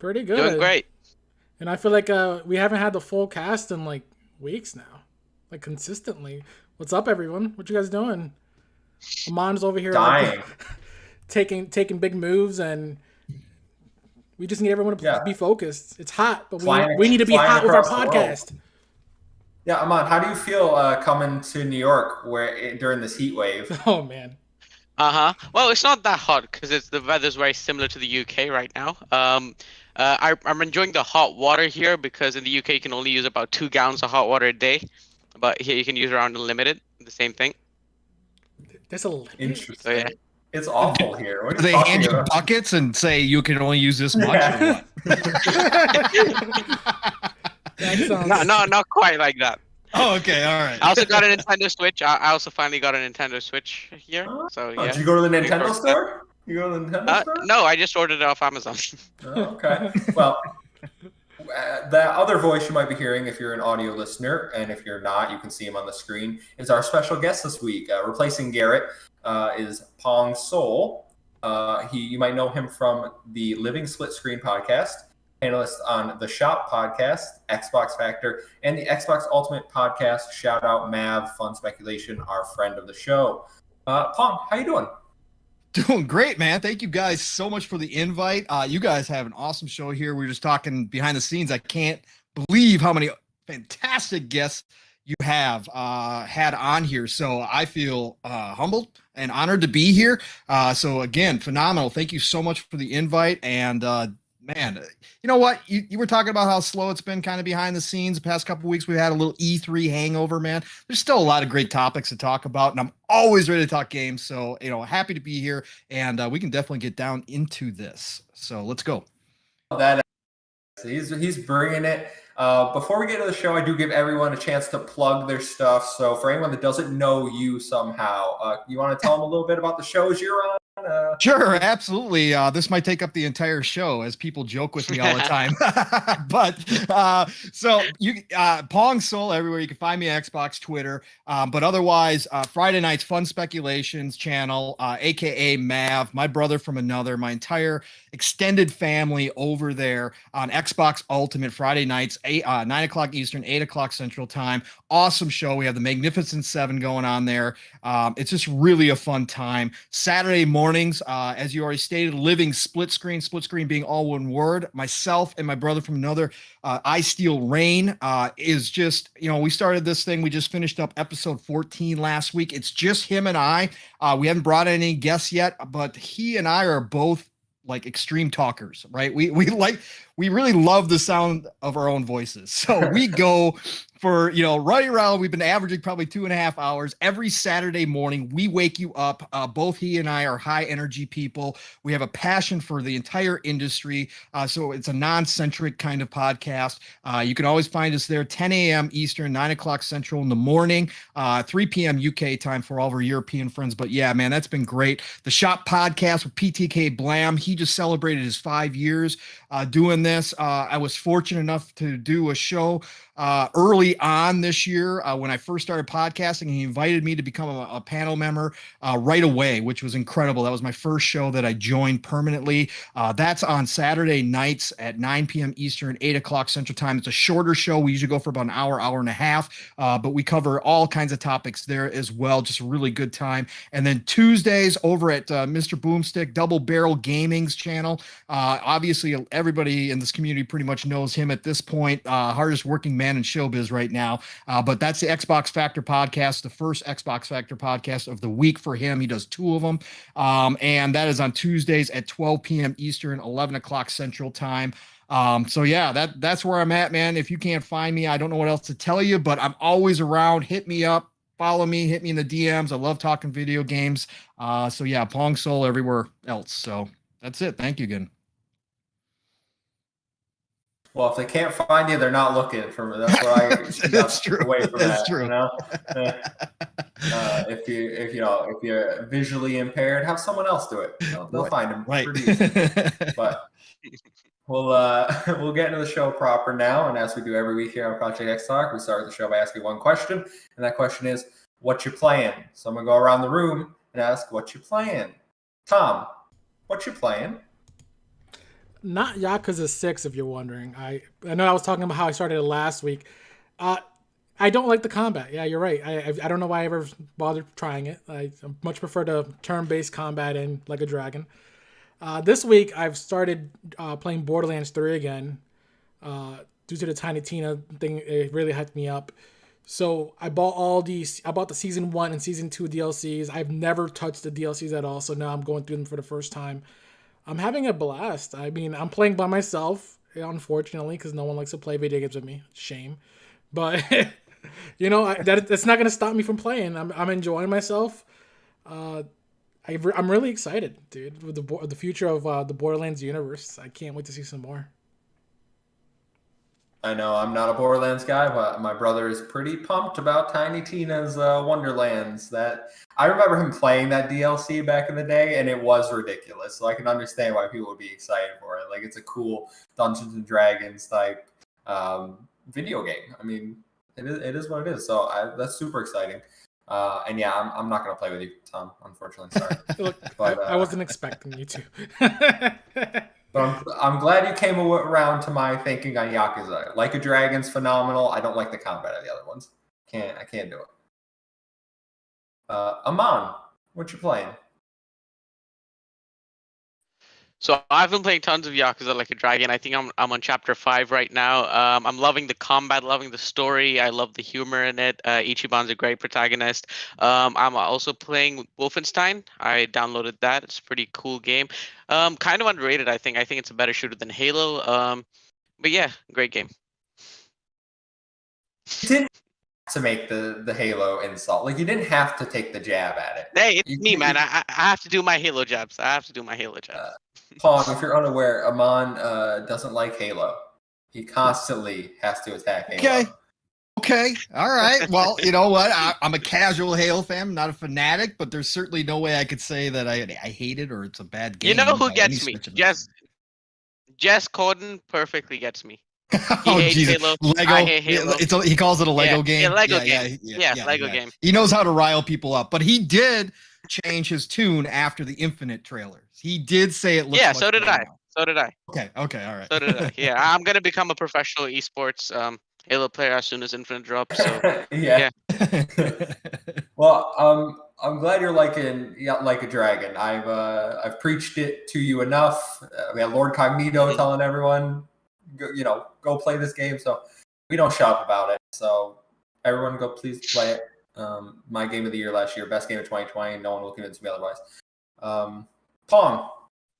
Pretty Doing good. great. And I feel like we haven't had the full cast in like weeks now, like consistently. What's up, everyone? What you guys doing? Amon's over here like Dying. taking big moves, and we just need everyone to Yeah. be focused. It's hot, but Flying- we need to be flying hot with our across the world. podcast. Yeah, Amon, how do you feel coming to New York during this heat wave? Oh man. Well, it's not that hot because the weather's very similar to the UK right now. I'm enjoying the hot water here because in the UK you can only use about 2 gallons of hot water a day, but here you can use around unlimited. The same thing. That's a limit. Interesting. So yeah. It's awful here. What are Do you they talking hand you about? buckets and say you can only use this much? Yeah. Or what? That sounds... No, not quite like that. Oh, okay, all right. I also got a Nintendo Switch. I also finally got a Nintendo Switch here. So yeah. Did you go to the Nintendo store? You go to the Nintendo store? No, I just ordered it off Amazon. Oh, okay. Well, the other voice you might be hearing if you're an audio listener, and if you're not, you can see him on the screen, is our special guest this week. Replacing Garrett is Pong Soul. You might know him from the Living Split Screen podcast, panelist on the Shop podcast, Xbox Factor, and the Xbox Ultimate podcast. Shout out Mav, Fun Speculation, our friend of the show. Pong, how you doing? Doing great, man. Thank you guys so much for the invite. You guys have an awesome show here. We were just talking behind the scenes. I can't believe how many fantastic guests you have had on here. So I feel humbled and honored to be here. So again, phenomenal. Thank you so much for the invite. And man, you know what? You were talking about how slow it's been kind of behind the scenes. The past couple of weeks, we've had a little E3 hangover, man. There's still a lot of great topics to talk about, and I'm always ready to talk games. So, happy to be here, and we can definitely get down into this. So let's go. He's bringing it. Before we get to the show, I do give everyone a chance to plug their stuff. So for anyone that doesn't know you somehow, you want to tell them a little bit about the shows you're on? Sure, absolutely. This might take up the entire show, as people joke with me all the time. But so you Pong Soul everywhere. You can find me at Xbox, Twitter. But otherwise, Friday nights Fun Speculations channel, aka Mav, my brother from another, my entire extended family over there on Xbox Ultimate Friday nights, 9:00 Eastern, 8:00 Central Time. Awesome show. We have the Magnificent Seven going on there. It's just really a fun time. Saturday mornings, as you already stated, Living Split Screen being all one word. Myself and my brother from another, I Steal Rain, is just, we started this thing. We just finished up episode 14 last week. It's just him and I. We haven't brought any guests yet, but he and I are both like extreme talkers, right? We really love the sound of our own voices. So we go for, right around, we've been averaging probably 2.5 hours every Saturday morning. We wake you up. Both he and I are high energy people. We have a passion for the entire industry. So it's a non-centric kind of podcast. You can always find us there, 10 a.m. Eastern, 9:00 Central in the morning, 3 p.m. UK time for all of our European friends. But yeah, man, that's been great. The Shop podcast with PTK Blam. He just celebrated his 5 years doing this. I was fortunate enough to do a show early on this year when I first started podcasting. He invited me to become a panel member right away, which was incredible. That was my first show that I joined permanently. That's on Saturday nights at 9 p.m. Eastern, 8:00 Central Time. It's a shorter show. We usually go for about an hour and a half, but we cover all kinds of topics there as well. Just a really good time. And then Tuesdays over at Mr. Boomstick Double Barrel Gaming's channel. Obviously, everybody in this community pretty much knows him at this point. Hardest working man in showbiz right now. But that's the Xbox Factor podcast, the first Xbox Factor podcast of the week for him. He does 2 of them. And that is on Tuesdays at 12 p.m. Eastern, 11:00 Central Time. So yeah, that's where I'm at, man. If you can't find me, I don't know what else to tell you, but I'm always around. Hit me up, follow me, hit me in the DMs. I love talking video games. So yeah, Pong Soul everywhere else. So that's it. Thank you again. Well, if they can't find you, they're not looking for me. That's what I That's true. away from That's that. true. If you're visually impaired, have someone else do it. They'll find them Right. pretty easy. But we'll get into the show proper now, and as we do every week here on Project XTalk, we start the show by asking one question, and that question is, "What you playing?" So I'm gonna go around the room and ask, "What you playing?" Tom, what you playing? Not Yakuza 6, if you're wondering. I know I was talking about how I started it last week. I don't like the combat. Yeah, you're right. I don't know why I ever bothered trying it. I much prefer the turn-based combat in Like a Dragon. This week, I've started playing Borderlands 3 again. Due to the Tiny Tina thing, it really hyped me up. So I bought the Season 1 and Season 2 DLCs. I've never touched the DLCs at all, so now I'm going through them for the first time. I'm having a blast. I mean, I'm playing by myself, unfortunately, because no one likes to play video games with me. Shame. But, that's not going to stop me from playing. I'm enjoying myself. I'm really excited, dude, with the future of the Borderlands universe. I can't wait to see some more. I know I'm not a Borderlands guy, but my brother is pretty pumped about Tiny Tina's Wonderlands. That I remember him playing that DLC back in the day, and it was ridiculous. So I can understand why people would be excited for it. Like, it's a cool Dungeons and Dragons type video game. I mean, it is what it is. So that's super exciting. And yeah, I'm not gonna play with you, Tom. Unfortunately, sorry. Look, but I wasn't expecting you to. But I'm glad you came around to my thinking on Yakuza. Like a Dragon's phenomenal. I don't like the combat of the other ones. I can't do it. Aman, what you playing? So I've been playing tons of Yakuza Like a Dragon. I think I'm on chapter 5 right now. I'm loving the combat, loving the story. I love the humor in it. Ichiban's a great protagonist. I'm also playing Wolfenstein. I downloaded that. It's a pretty cool game. Kind of underrated, I think. I think it's a better shooter than Halo. But yeah, great game. You didn't have to make the Halo insult. Like, you didn't have to take the jab at it. Hey, it's me, man. I have to do my Halo jabs. Paul, if you're unaware, Aman doesn't like Halo. He constantly has to attack Halo. Okay. All right. Well, you know what? I'm a casual Halo fan, not a fanatic, but there's certainly no way I could say that I hate it or it's a bad game. You know who gets me? Jess Corden perfectly gets me. He hates Halo. Lego. I hate Halo. He calls it a Lego game. Yeah, Lego game. Yeah, Lego game. He knows how to rile people up, but he did change his tune after the Infinite trailers. He did say it looks Yeah, so did I. So did I. Okay, all right. So did I. Yeah, I'm gonna become a professional esports Halo player as soon as Infinite drops. So yeah. Well, I'm glad you're liking Like a Dragon. I've preached it to you enough. We had Lord Cognito telling everyone, go play this game. So we don't shop about it. So everyone, go please play it. My game of the year last year, best game of 2020. No one will convince me otherwise. Pong.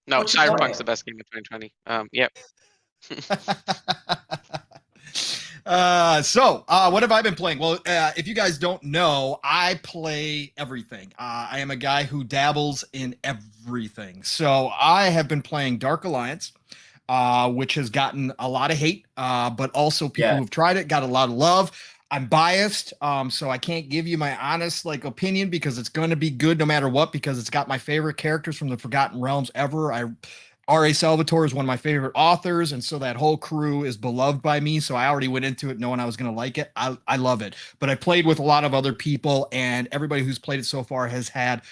No, Cyberpunk's the best game of 2020. Yep. So what have I been playing? Well, if you guys don't know, I play everything. I am a guy who dabbles in everything. So I have been playing Dark Alliance, which has gotten a lot of hate, but also people who've tried it got a lot of love. I'm biased, so I can't give you my honest opinion because it's going to be good no matter what, because it's got my favorite characters from the Forgotten Realms ever. R.A. Salvatore is one of my favorite authors, and so that whole crew is beloved by me, so I already went into it knowing I was going to like it. I love it. But I played with a lot of other people, and everybody who's played it so far has had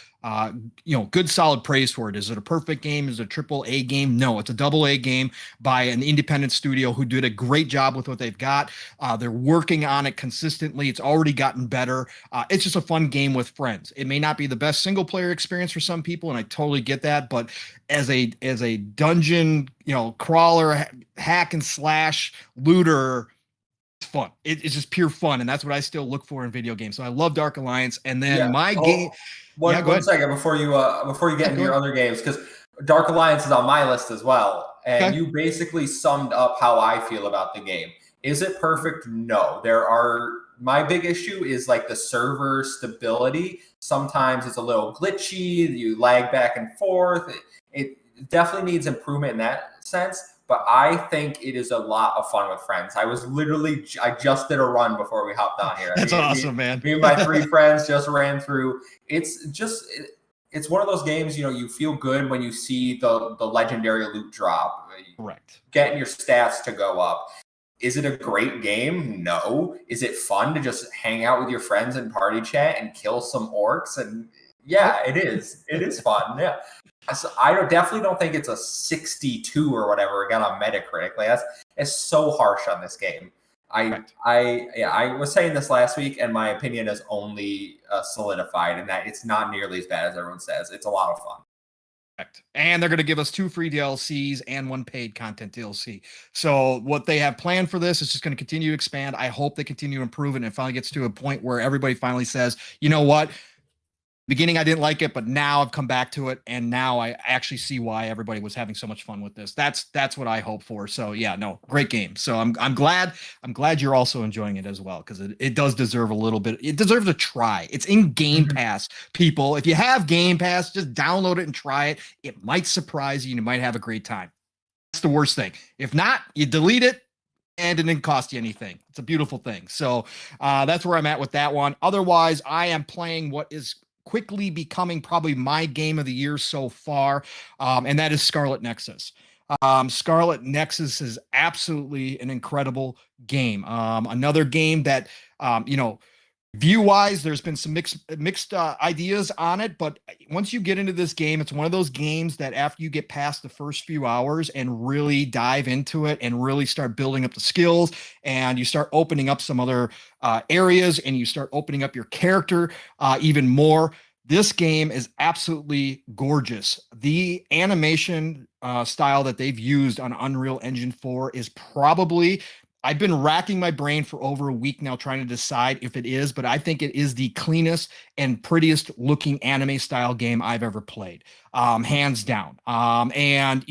good solid praise for it. Is it a perfect game? Is it a triple A game? No, it's a double A game by an independent studio who did a great job with what they've got. They're working on it consistently. It's already gotten better. It's just a fun game with friends. It may not be the best single player experience for some people, and I totally get that, but as a dungeon, crawler, hack and slash looter, it's fun. It's just pure fun, and that's what I still look for in video games. So I love Dark Alliance, and then game. One second before you get into your other games, because Dark Alliance is on my list as well, and you basically summed up how I feel about the game. Is it perfect? No. My big issue is the server stability. Sometimes it's a little glitchy. You lag back and forth. It definitely needs improvement in that sense. But I think it is a lot of fun with friends. I just did a run before we hopped on here. That's awesome, man. Me and my 3 friends just ran through. It's one of those games, you feel good when you see the legendary loot drop. Correct. Getting your stats to go up. Is it a great game? No. Is it fun to just hang out with your friends and party chat and kill some orcs? And yeah, it is. It is fun. Yeah. So definitely don't think it's a 62 or whatever it got on Metacritic. Like it's so harsh on this game. I was saying this last week, and my opinion is only solidified in that it's not nearly as bad as everyone says. It's a lot of fun. And they're going to give us 2 free DLCs and 1 paid content DLC. So what they have planned for this is just going to continue to expand. I hope they continue to improve it, and it finally gets to a point where everybody finally says, you know what? Beginning, I didn't like it, but now I've come back to it, and now I actually see why everybody was having so much fun with this. That's what I hope for. So yeah, no, great game. So I'm glad you're also enjoying it as well, because it does deserve a little bit. It deserves a try. It's in Game Pass, people. If you have Game Pass, just download it and try it. It might surprise you, and you might have a great time. That's the worst thing. If not, you delete it, and it didn't cost you anything. It's a beautiful thing. So that's where I'm at with that one. Otherwise, I am playing what is quickly becoming probably my game of the year so far, and that is Scarlet Nexus. Scarlet Nexus is absolutely an incredible game. Another game that, view-wise, there's been some mixed ideas on it, but once you get into this game, it's one of those games that after you get past the first few hours and really dive into it and really start building up the skills, and you start opening up some other areas, and you start opening up your character even more, this game is absolutely gorgeous. The animation style that they've used on Unreal Engine 4 is probably, I've been racking my brain for over a week now trying to decide if it is, but I think it is the cleanest and prettiest looking anime style game I've ever played, hands down. And,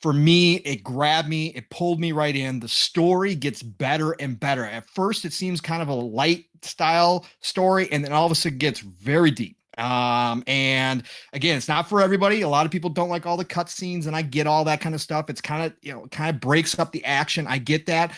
for me, it grabbed me, it pulled me right in. The story gets better and better. At first, it seems kind of a light style story, and then all of a sudden it gets very deep. And again, it's not for everybody. A lot of people don't like all the cutscenes, and I get all that kind of stuff. It's kind of breaks up the action. I get that.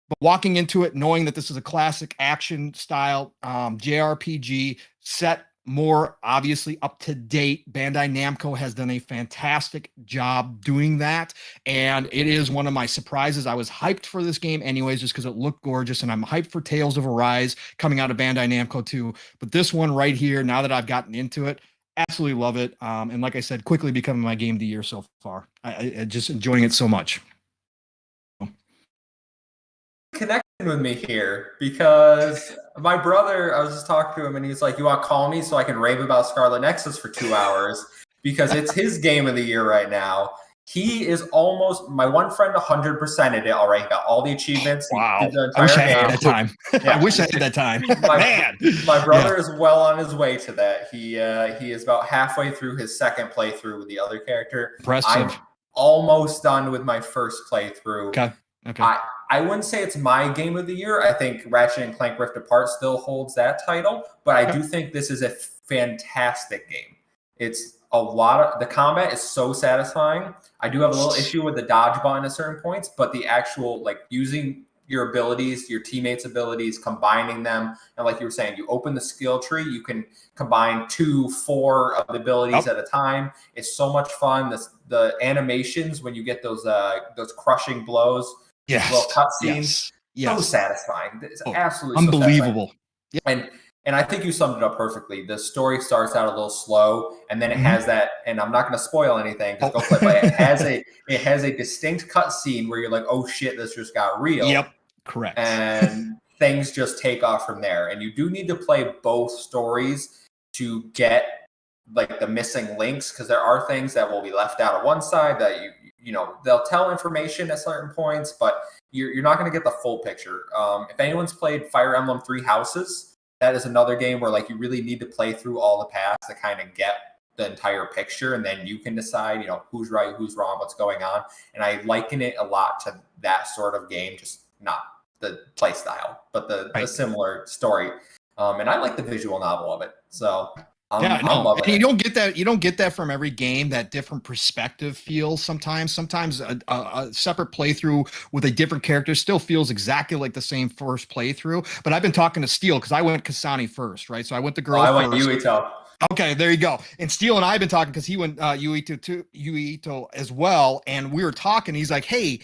But walking into it, knowing that this is a classic action style JRPG set more obviously up to date, Bandai Namco has done a fantastic job doing that. And it is one of my surprises. I was hyped for this game anyways, just because it looked gorgeous, and I'm hyped for Tales of Arise coming out of Bandai Namco too. But this one right here, now that I've gotten into it, absolutely love it. And like I said, quickly becoming my game of the year so far. I just enjoying it so much. Connecting with me here because my brother, I was just talking to him, and he's like, you want to call me so I can rave about Scarlet Nexus for 2 hours because it's his game of the year right now. He is almost, my one friend 100%ed it already. He got all the achievements. Wow. He did the I wish I entire had that time. Yeah. I wish I had that time. My brother is well on his way to that. He is about halfway through his second playthrough with the other character. Impressive. I'm almost done with my first playthrough. Okay. I wouldn't say it's my game of the year. I think Ratchet and Clank Rift Apart still holds that title, but I do think this is a fantastic game. It's the combat is so satisfying. I do have a little issue with the dodge button at certain points, but the actual using your abilities, your teammates' abilities, combining them, and like you were saying, you open the skill tree, you can combine 2, 4 of the abilities at a time. It's so much fun. The animations when you get those crushing blows. Yes. Little cutscenes, so satisfying. It's absolutely unbelievable. So and I think you summed it up perfectly. The story starts out a little slow, and then it has that. And I'm not going to spoil anything. Just go play. But it has a distinct cutscene where you're like, oh shit, this just got real. Yep, correct. And things just take off from there. And you do need to play both stories to get the missing links, because there are things that will be left out of one side that they'll tell information at certain points, but you're not going to get the full picture. If anyone's played Fire Emblem 3 Houses, that is another game where you really need to play through all the paths to kind of get the entire picture, and then you can decide, who's right, who's wrong, what's going on. And I liken it a lot to that sort of game, just not the play style, but the similar story. And I like the visual novel of it. So I'm loving it. You don't get that from every game, that different perspective feel. Sometimes a separate playthrough with a different character still feels exactly like the same first playthrough. But I've been talking to Steele because I went Kasani first, right? So I went the girl I first. went Yuito. Okay, there you go. And Steele and I have been talking because he went Yuito as well, and we were talking. He's like, "Hey,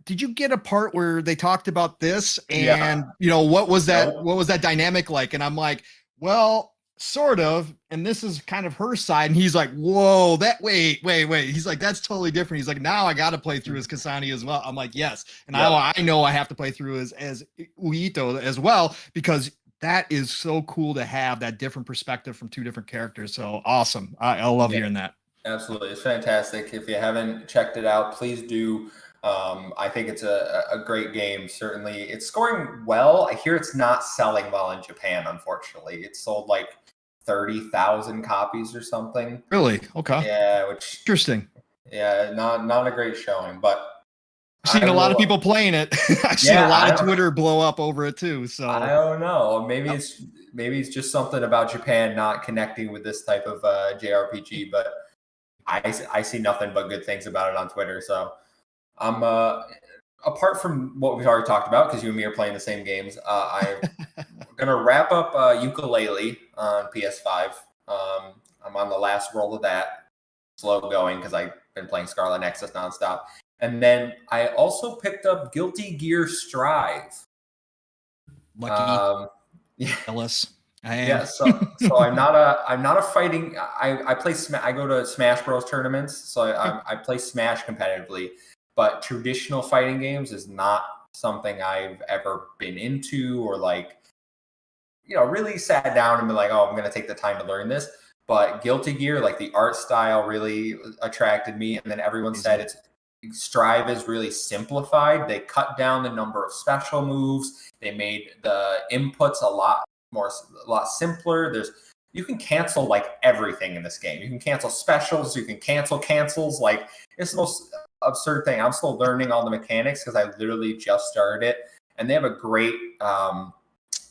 did you get a part where they talked about this? And what was that? What was that dynamic like?" And I'm like, "Well, sort of, and this is kind of her side, and he's like, whoa, wait, he's like, that's totally different. He's like, now I got to play through as Kasane as well. I'm like, yes, and I know I have to play through as Uito as well, because that is so cool to have that different perspective from two different characters. So awesome. I love hearing that. Absolutely. It's fantastic. If you haven't checked it out, please do. I think it's a great game. Certainly it's scoring well. I hear it's not selling well in Japan, unfortunately. It's sold like 30,000 copies or something. Really? Okay. Yeah, which interesting. Yeah, not a great showing, but I've seen a lot of people playing it. I've seen a lot of Twitter blow up over it too. So I don't know. Maybe it's just something about Japan not connecting with this type of JRPG, but I see nothing but good things about it on Twitter. So I'm apart from what we've already talked about, because you and me are playing the same games, I'm gonna wrap up Ukulele on PS5. I'm on the last roll of that, slow going because I've been playing Scarlet Nexus nonstop. And then I also picked up Guilty Gear Strive. Lucky. Jealous. I am. Yeah, so I'm not a fighting. I play I go to Smash Bros tournaments, so I play Smash competitively. But traditional fighting games is not something I've ever been into, or like, really sat down and been like, oh, I'm gonna take the time to learn this. But Guilty Gear, like the art style, really attracted me, and then everyone said Strive is really simplified. They cut down the number of special moves. They made the inputs a lot simpler. You can cancel like everything in this game. You can cancel specials. You can cancel cancels. Like, it's the most absurd thing. I'm still learning all the mechanics because I literally just started it, and they have a great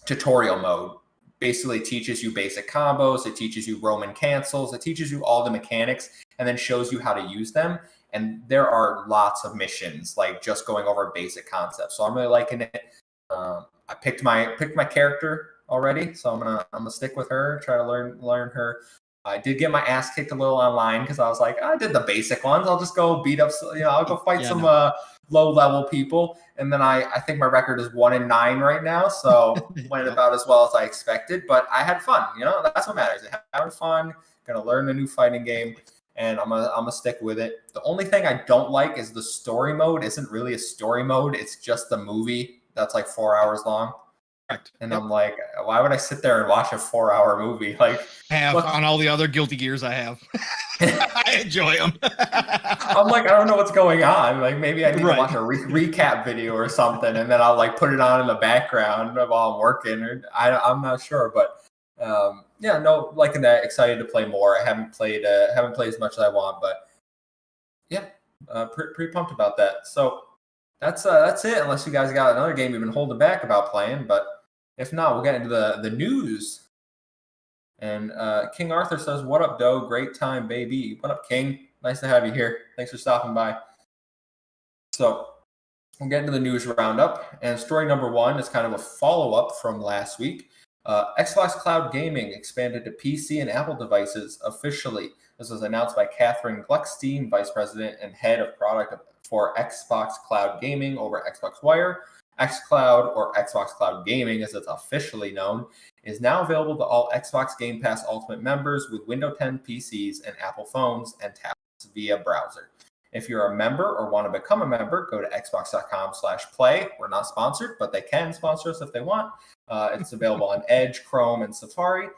tutorial mode. Basically teaches you basic combos. It teaches you Roman cancels. It teaches you all the mechanics, and then shows you how to use them. And there are lots of missions, like just going over basic concepts. So I'm really liking it. I picked my character already, so I'm gonna stick with her. Try to learn her. I did get my ass kicked a little online because I was like, I did the basic ones. I'll just go beat up. I'll go fight some low level people. And then I think my record is 1-9 right now, so went about as well as I expected. But I had fun. That's what matters. Having fun. Gonna learn a new fighting game. And I'm gonna stick with it. The only thing I don't like is the story mode isn't really a story mode. It's just a movie that's like 4 hours long. Correct. And I'm like, why would I sit there and watch a 4-hour movie? Like, I have on all the other Guilty Gears I have. I enjoy them. I'm like, I don't know what's going on. Like, maybe I need to watch a recap video or something, and then I'll like put it on in the background while I'm working. Or I'm not sure, but liking that. Excited to play more. I haven't played as much as I want, but yeah, pretty pumped about that. So that's it. Unless you guys got another game you've been holding back about playing, but if not, we'll get into the news. And King Arthur says, "What up, Doe? Great time, baby. What up, King? Nice to have you here. Thanks for stopping by." So we'll get into the news roundup. And story number 1 is kind of a follow-up from last week. Xbox Cloud Gaming expanded to PC and Apple devices officially. This was announced by Catherine Gluckstein, Vice President and Head of Product for Xbox Cloud Gaming over Xbox Wire. xCloud, or Xbox Cloud Gaming as it's officially known, is now available to all Xbox Game Pass Ultimate members with Windows 10 PCs and Apple phones and tablets via browser. If you're a member or want to become a member, go to xbox.com/play. We're not sponsored, but they can sponsor us if they want. It's available on Edge, Chrome, and Safari.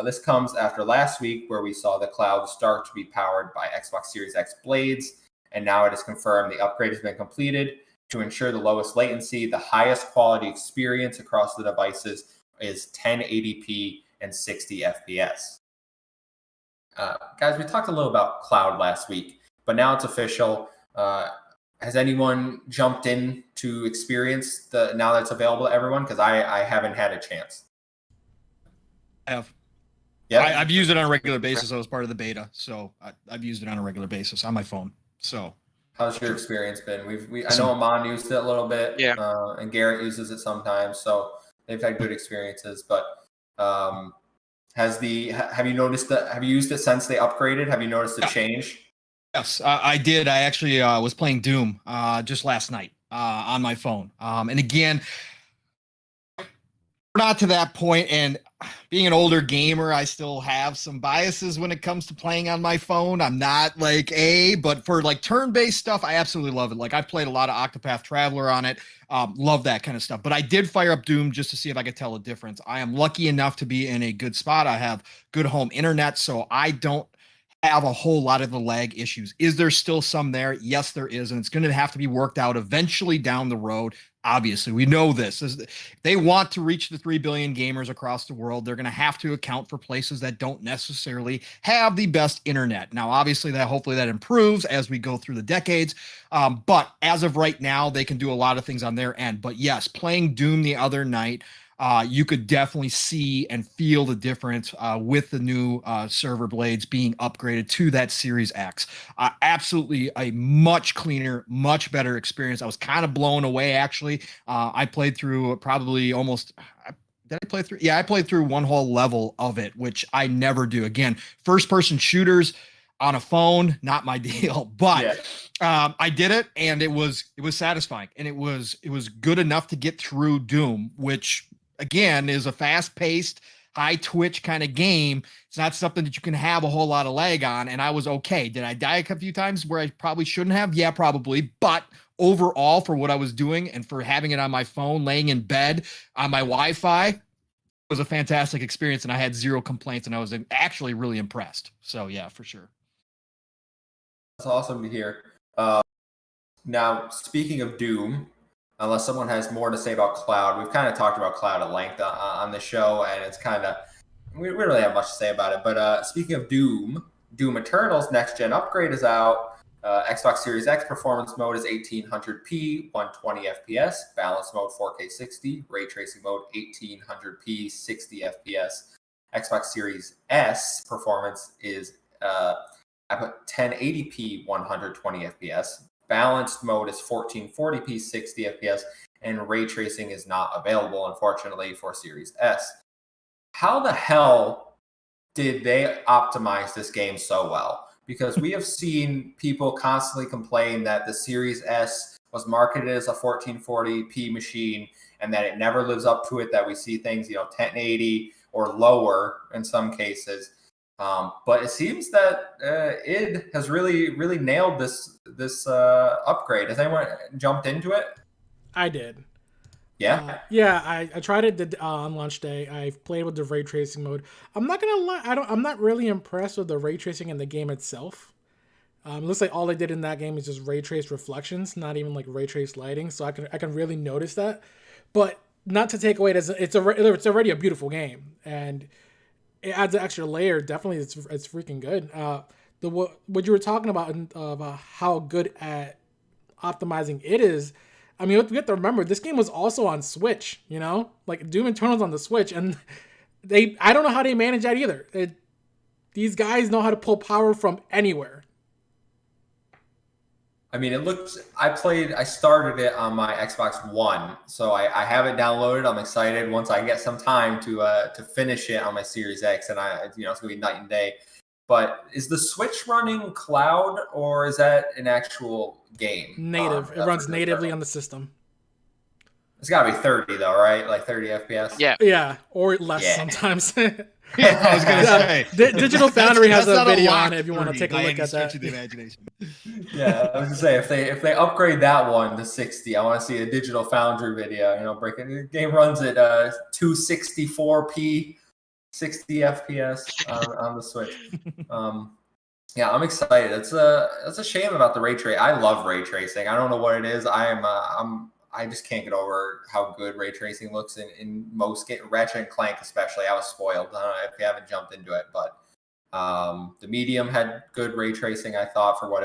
This comes after last week where we saw the cloud start to be powered by Xbox Series X blades, and now it is confirmed the upgrade has been completed to ensure the lowest latency, the highest quality experience across the devices is 1080p and 60 FPS. Guys, we talked a little about cloud last week, but now it's official. Has anyone jumped in to experience now that it's available to everyone? Because I haven't had a chance. I have. Yeah, I've used it on a regular basis. I was part of the beta, so I've used it on a regular basis on my phone. So, how's your experience been? I know Amon used it a little bit, yeah, and Garrett uses it sometimes, so they've had good experiences. But have you noticed that? Have you used it since they upgraded? Have you noticed a change? Yes, I did. I actually was playing Doom just last night on my phone. And again, we're not to that point, and being an older gamer, I still have some biases when it comes to playing on my phone. I'm not like but for like turn-based stuff, I absolutely love it. Like I've played a lot of Octopath Traveler on it. Love that kind of stuff. But I did fire up Doom just to see if I could tell a difference. I am lucky enough to be in a good spot. I have good home internet, so I don't have a whole lot of the lag issues. Is there still some there? Yes, there is. And it's going to have to be worked out eventually down the road. Obviously, we know this. If they want to reach the 3 billion gamers across the world, they're going to have to account for places that don't necessarily have the best internet. Now, obviously, hopefully that improves as we go through the decades. But as of right now, they can do a lot of things on their end. But yes, playing Doom the other night, you could definitely see and feel the difference with the new server blades being upgraded to that Series X. Absolutely a much cleaner, much better experience. I was kind of blown away, actually. I played through probably almost... Did I play through? Yeah, I played through one whole level of it, which I never do. Again, first-person shooters on a phone, not my deal. But I did it, and it was satisfying, and it was good enough to get through Doom, which again is a fast-paced, high twitch kind of game. It's not something that you can have a whole lot of lag on, and I was okay. Did I die a few times where I probably shouldn't have? Yeah, probably. But overall, for what I was doing and for having it on my phone, laying in bed on my Wi-Fi, it was a fantastic experience, and I had zero complaints, and I was actually really impressed. So yeah, for sure. That's awesome to hear. Now, speaking of Doom, unless someone has more to say about Cloud, we've kind of talked about Cloud at length on the show, and it's kind of, we don't really have much to say about it. But speaking of Doom Eternal's next gen upgrade is out. Xbox Series X performance mode is 1800p, 120 FPS, balance mode 4K 60, ray tracing mode 1800p, 60 FPS. Xbox Series S performance is I put 1080p, 120 FPS. Balanced mode is 1440p, 60 FPS, and ray tracing is not available, unfortunately, for Series S. How the hell did they optimize this game so well? Because we have seen people constantly complain that the Series S was marketed as a 1440p machine and that it never lives up to it, that we see things, 1080 or lower in some cases. But it seems that id has really nailed this upgrade. Has anyone jumped into it? I did. Yeah. I tried it on launch day. I played with the ray tracing mode. I'm not gonna lie. I'm not really impressed with the ray tracing in the game itself. It looks like all they did in that game is just ray trace reflections, not even like ray trace lighting. So I can really notice that. But not to take away, it's already a beautiful game, and it adds an extra layer. Definitely, it's freaking good. What you were talking about how good at optimizing it is. I mean, we have to remember this game was also on Switch. Like Doom Eternal's on the Switch, and I don't know how they manage that either. These guys know how to pull power from anywhere. I mean, I started it on my Xbox One, so I have it downloaded. I'm excited once I get some time to finish it on my Series X, and it's gonna be night and day. But is the Switch running Cloud, or is that an actual game? Native. It runs natively on the system. It's gotta be 30 though, right? Like 30 FPS. Yeah, or less sometimes. I was gonna say Digital Foundry has a video on it if you want to take a look at that. The imagination. Yeah, I was gonna say if they upgrade that one to 60, I want to see a Digital Foundry video. Breaking the game runs at 264p, 60 FPS on the Switch. Yeah, I'm excited. It's a shame about the ray trace. I love ray tracing. I don't know what it is. I just can't get over how good ray tracing looks in most games. Ratchet and Clank especially. I was spoiled. I don't know if you haven't jumped into it, but the Medium had good ray tracing, I thought, for what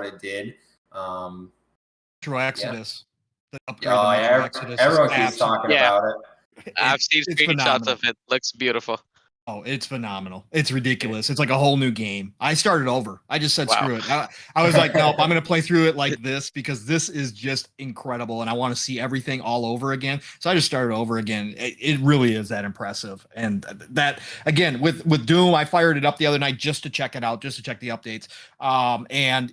it did. Metro Exodus. Yeah. The upgrade to Metro Exodus. Everyone keeps talking about it. I've seen screenshots of it. Looks beautiful. Oh, it's phenomenal. It's ridiculous. It's like a whole new game. I started over. I just said, screw it. I was like, nope, I'm going to play through it like this because this is just incredible. And I want to see everything all over again. So I just started over again. It really is that impressive. And that, again, with Doom, I fired it up the other night just to check it out, just to check the updates. And,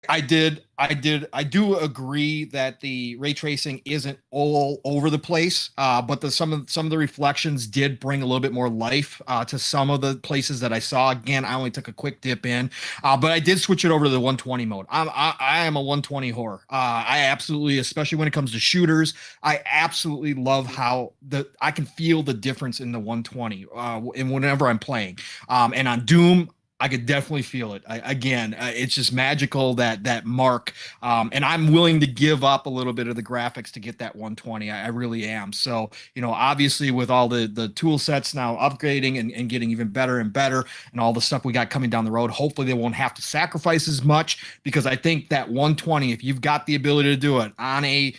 I do agree that the ray tracing isn't all over the place, but some of the reflections did bring a little bit more life to some of the places that I saw. Again, I only took a quick dip in, but I did switch it over to the 120 mode. I am a 120 whore. I absolutely, especially when it comes to shooters, I absolutely love how I can feel the difference in the 120 and whenever I'm playing. And on Doom, I could definitely feel it. It's just magical, that mark. And I'm willing to give up a little bit of the graphics to get that 120. I really am. So, obviously with all the tool sets now upgrading and getting even better and better and all the stuff we got coming down the road, hopefully they won't have to sacrifice as much, because I think that 120, if you've got the ability to do it on a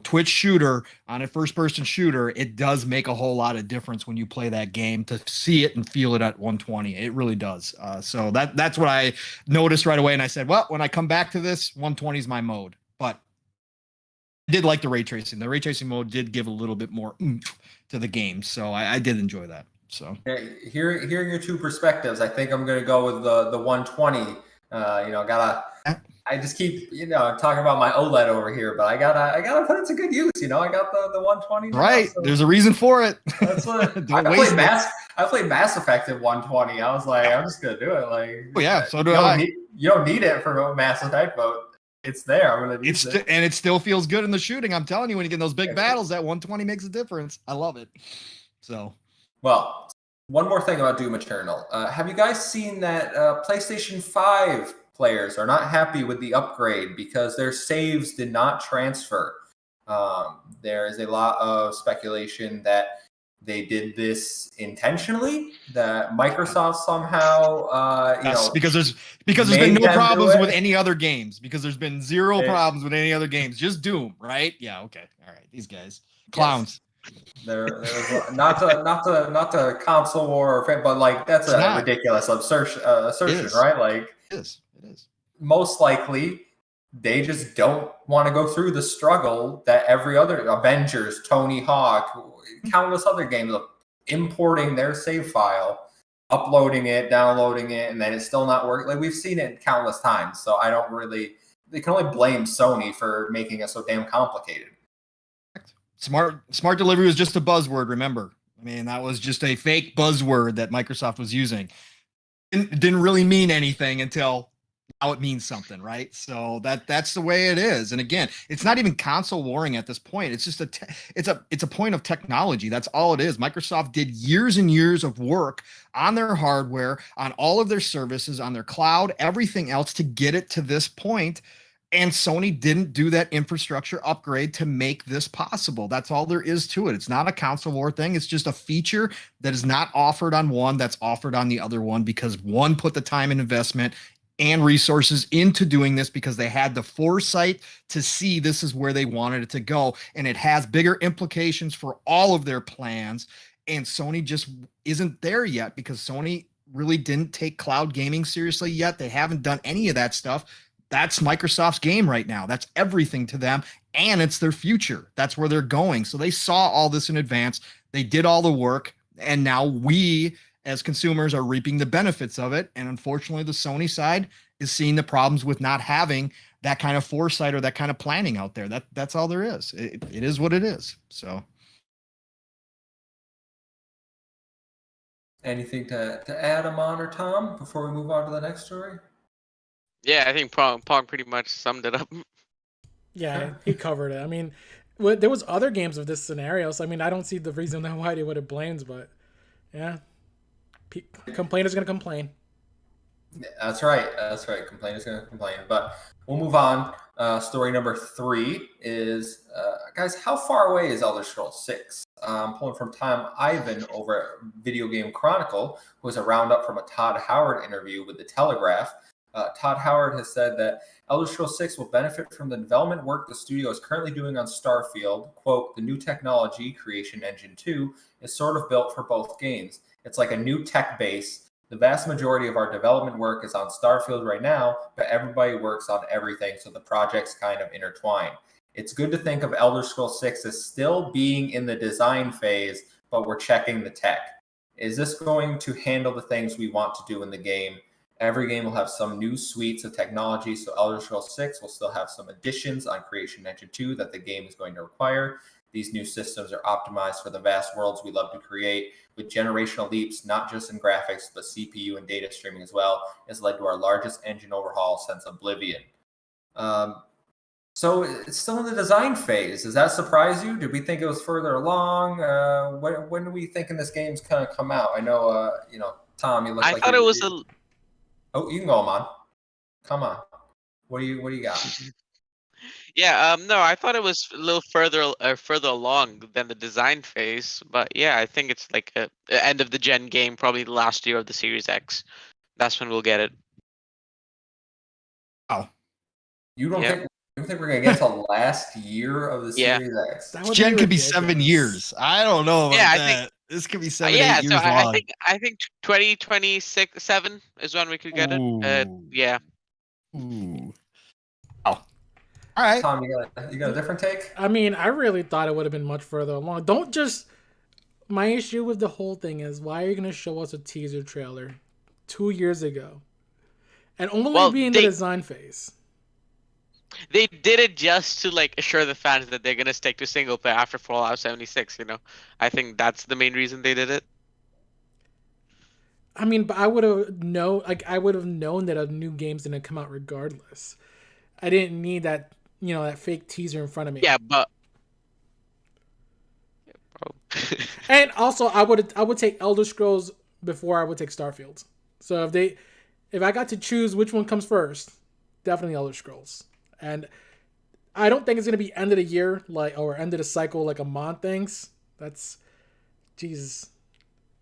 Twitch shooter, on a first-person shooter, it does make a whole lot of difference when you play that game to see it and feel it at 120. It really does. So that's what I noticed right away, and I said, well, when I come back to this, 120 is my mode. But I did like the ray tracing. The ray tracing mode did give a little bit more oomph to the game, so I did enjoy that. So hearing your two perspectives, I think I'm going to go with the 120. I just keep talking about my OLED over here, but I gotta put it to good use. I got the 120 now, right. so there's a reason for it. That's what I played Mass Effect at 120. I was like, I'm just gonna do it. Like, oh yeah, so do I. You don't need it for Mass Effect, but it's there. I'm gonna use it. And it still feels good in the shooting. I'm telling you, when you get in those big battles, that 120 makes a difference. I love it. So, well, one more thing about Doom Eternal. Have you guys seen that PlayStation 5 players are not happy with the upgrade because their saves did not transfer? There is a lot of speculation that they did this intentionally, that Microsoft somehow, because there's been no problems with any other games, because there's been zero problems with any other games, just Doom, right? Yeah, okay, all right, these guys, clowns. Yes. There was not to console war, but like that's a ridiculous assertion, right? Like it is. Most likely, they just don't want to go through the struggle that every other Avengers, Tony Hawk, countless other games of importing their save file, uploading it, downloading it, and then it's still not working. Like, we've seen it countless times. So I don't really. They can only blame Sony for making it so damn complicated. Smart delivery was just a buzzword, remember? I mean, that was just a fake buzzword that Microsoft was using. It didn't really mean anything until now it means something, right? So that's the way it is. And again, it's not even console warring at this point. It's just it's a point of technology. That's all it is. Microsoft did years and years of work on their hardware, on all of their services, on their cloud, everything else to get it to this point. And Sony didn't do that infrastructure upgrade to make this possible. That's all there is to it. It's not a console war thing. It's just a feature that is not offered on one, that's offered on the other one, because one put the time and investment and resources into doing this because they had the foresight to see this is where they wanted it to go. And it has bigger implications for all of their plans. And Sony just isn't there yet, because Sony really didn't take cloud gaming seriously yet. They haven't done any of that stuff. That's Microsoft's game right now. That's everything to them, and it's their future. That's where they're going. So they saw all this in advance. They did all the work, and now we as consumers are reaping the benefits of it. And unfortunately, the Sony side is seeing the problems with not having that kind of foresight or that kind of planning out there. That's all there is. It is what it is. So, anything to add, Amon or Tom, before we move on to the next story? Yeah, I think Pong pretty much summed it up. Yeah, he covered it. I mean, there was other games of this scenario, so I mean, I don't see the reason why they would have blamed, but yeah, complainers gonna complain. That's right. Complainers gonna complain, but we'll move on. Story number 3 is, guys, how far away is Elder Scrolls 6? Pulling from Tom Ivan over at Video Game Chronicle, who was a roundup from a Todd Howard interview with The Telegraph. Todd Howard has said that Elder Scrolls 6 will benefit from the development work the studio is currently doing on Starfield. Quote, the new technology, Creation Engine 2, is sort of built for both games. It's like a new tech base. The vast majority of our development work is on Starfield right now, but everybody works on everything, so the projects kind of intertwine. It's good to think of Elder Scrolls 6 as still being in the design phase, but we're checking the tech. Is this going to handle the things we want to do in the game? Every game will have some new suites of technology. So Elder Scrolls 6 will still have some additions on Creation Engine 2 that the game is going to require. These new systems are optimized for the vast worlds we love to create, with generational leaps, not just in graphics, but CPU and data streaming as well, has led to our largest engine overhaul since Oblivion. So it's still in the design phase. Does that surprise you? Did we think it was further along? When do we thinking this game's kind of come out? I know, Tom, you look like I thought it was Oh, you can go, man. Come on. What do you got? Yeah, no, I thought it was a little further along than the design phase, but yeah, I think it's like a end of the gen game, probably the last year of the Series X. That's when we'll get it. Oh, You don't Yeah. think we're gonna get to the last year of the Yeah. Series X? That would Gen be could be ridiculous. 7 years. I don't know about Yeah, I that. think- This could be 7, Yeah, 8 so years I long. think 2027 is when we could get it. Ooh. Yeah. Ooh. Oh. All right. Tom, you got a different take? I mean, I really thought it would have been much further along. Don't just. My issue with the whole thing is, why are you going to show us a teaser trailer 2 years ago and only be in the design phase? They did it just to like assure the fans that they're gonna stick to single player after Fallout 76. I think that's the main reason they did it. I mean, but I would have known that a new game's gonna come out regardless. I didn't need that, that fake teaser in front of me. Yeah, but. And also, I would take Elder Scrolls before I would take Starfield. So if I got to choose which one comes first, definitely Elder Scrolls. And I don't think it's gonna be end of the year or end of the cycle like a month things. That's Jesus.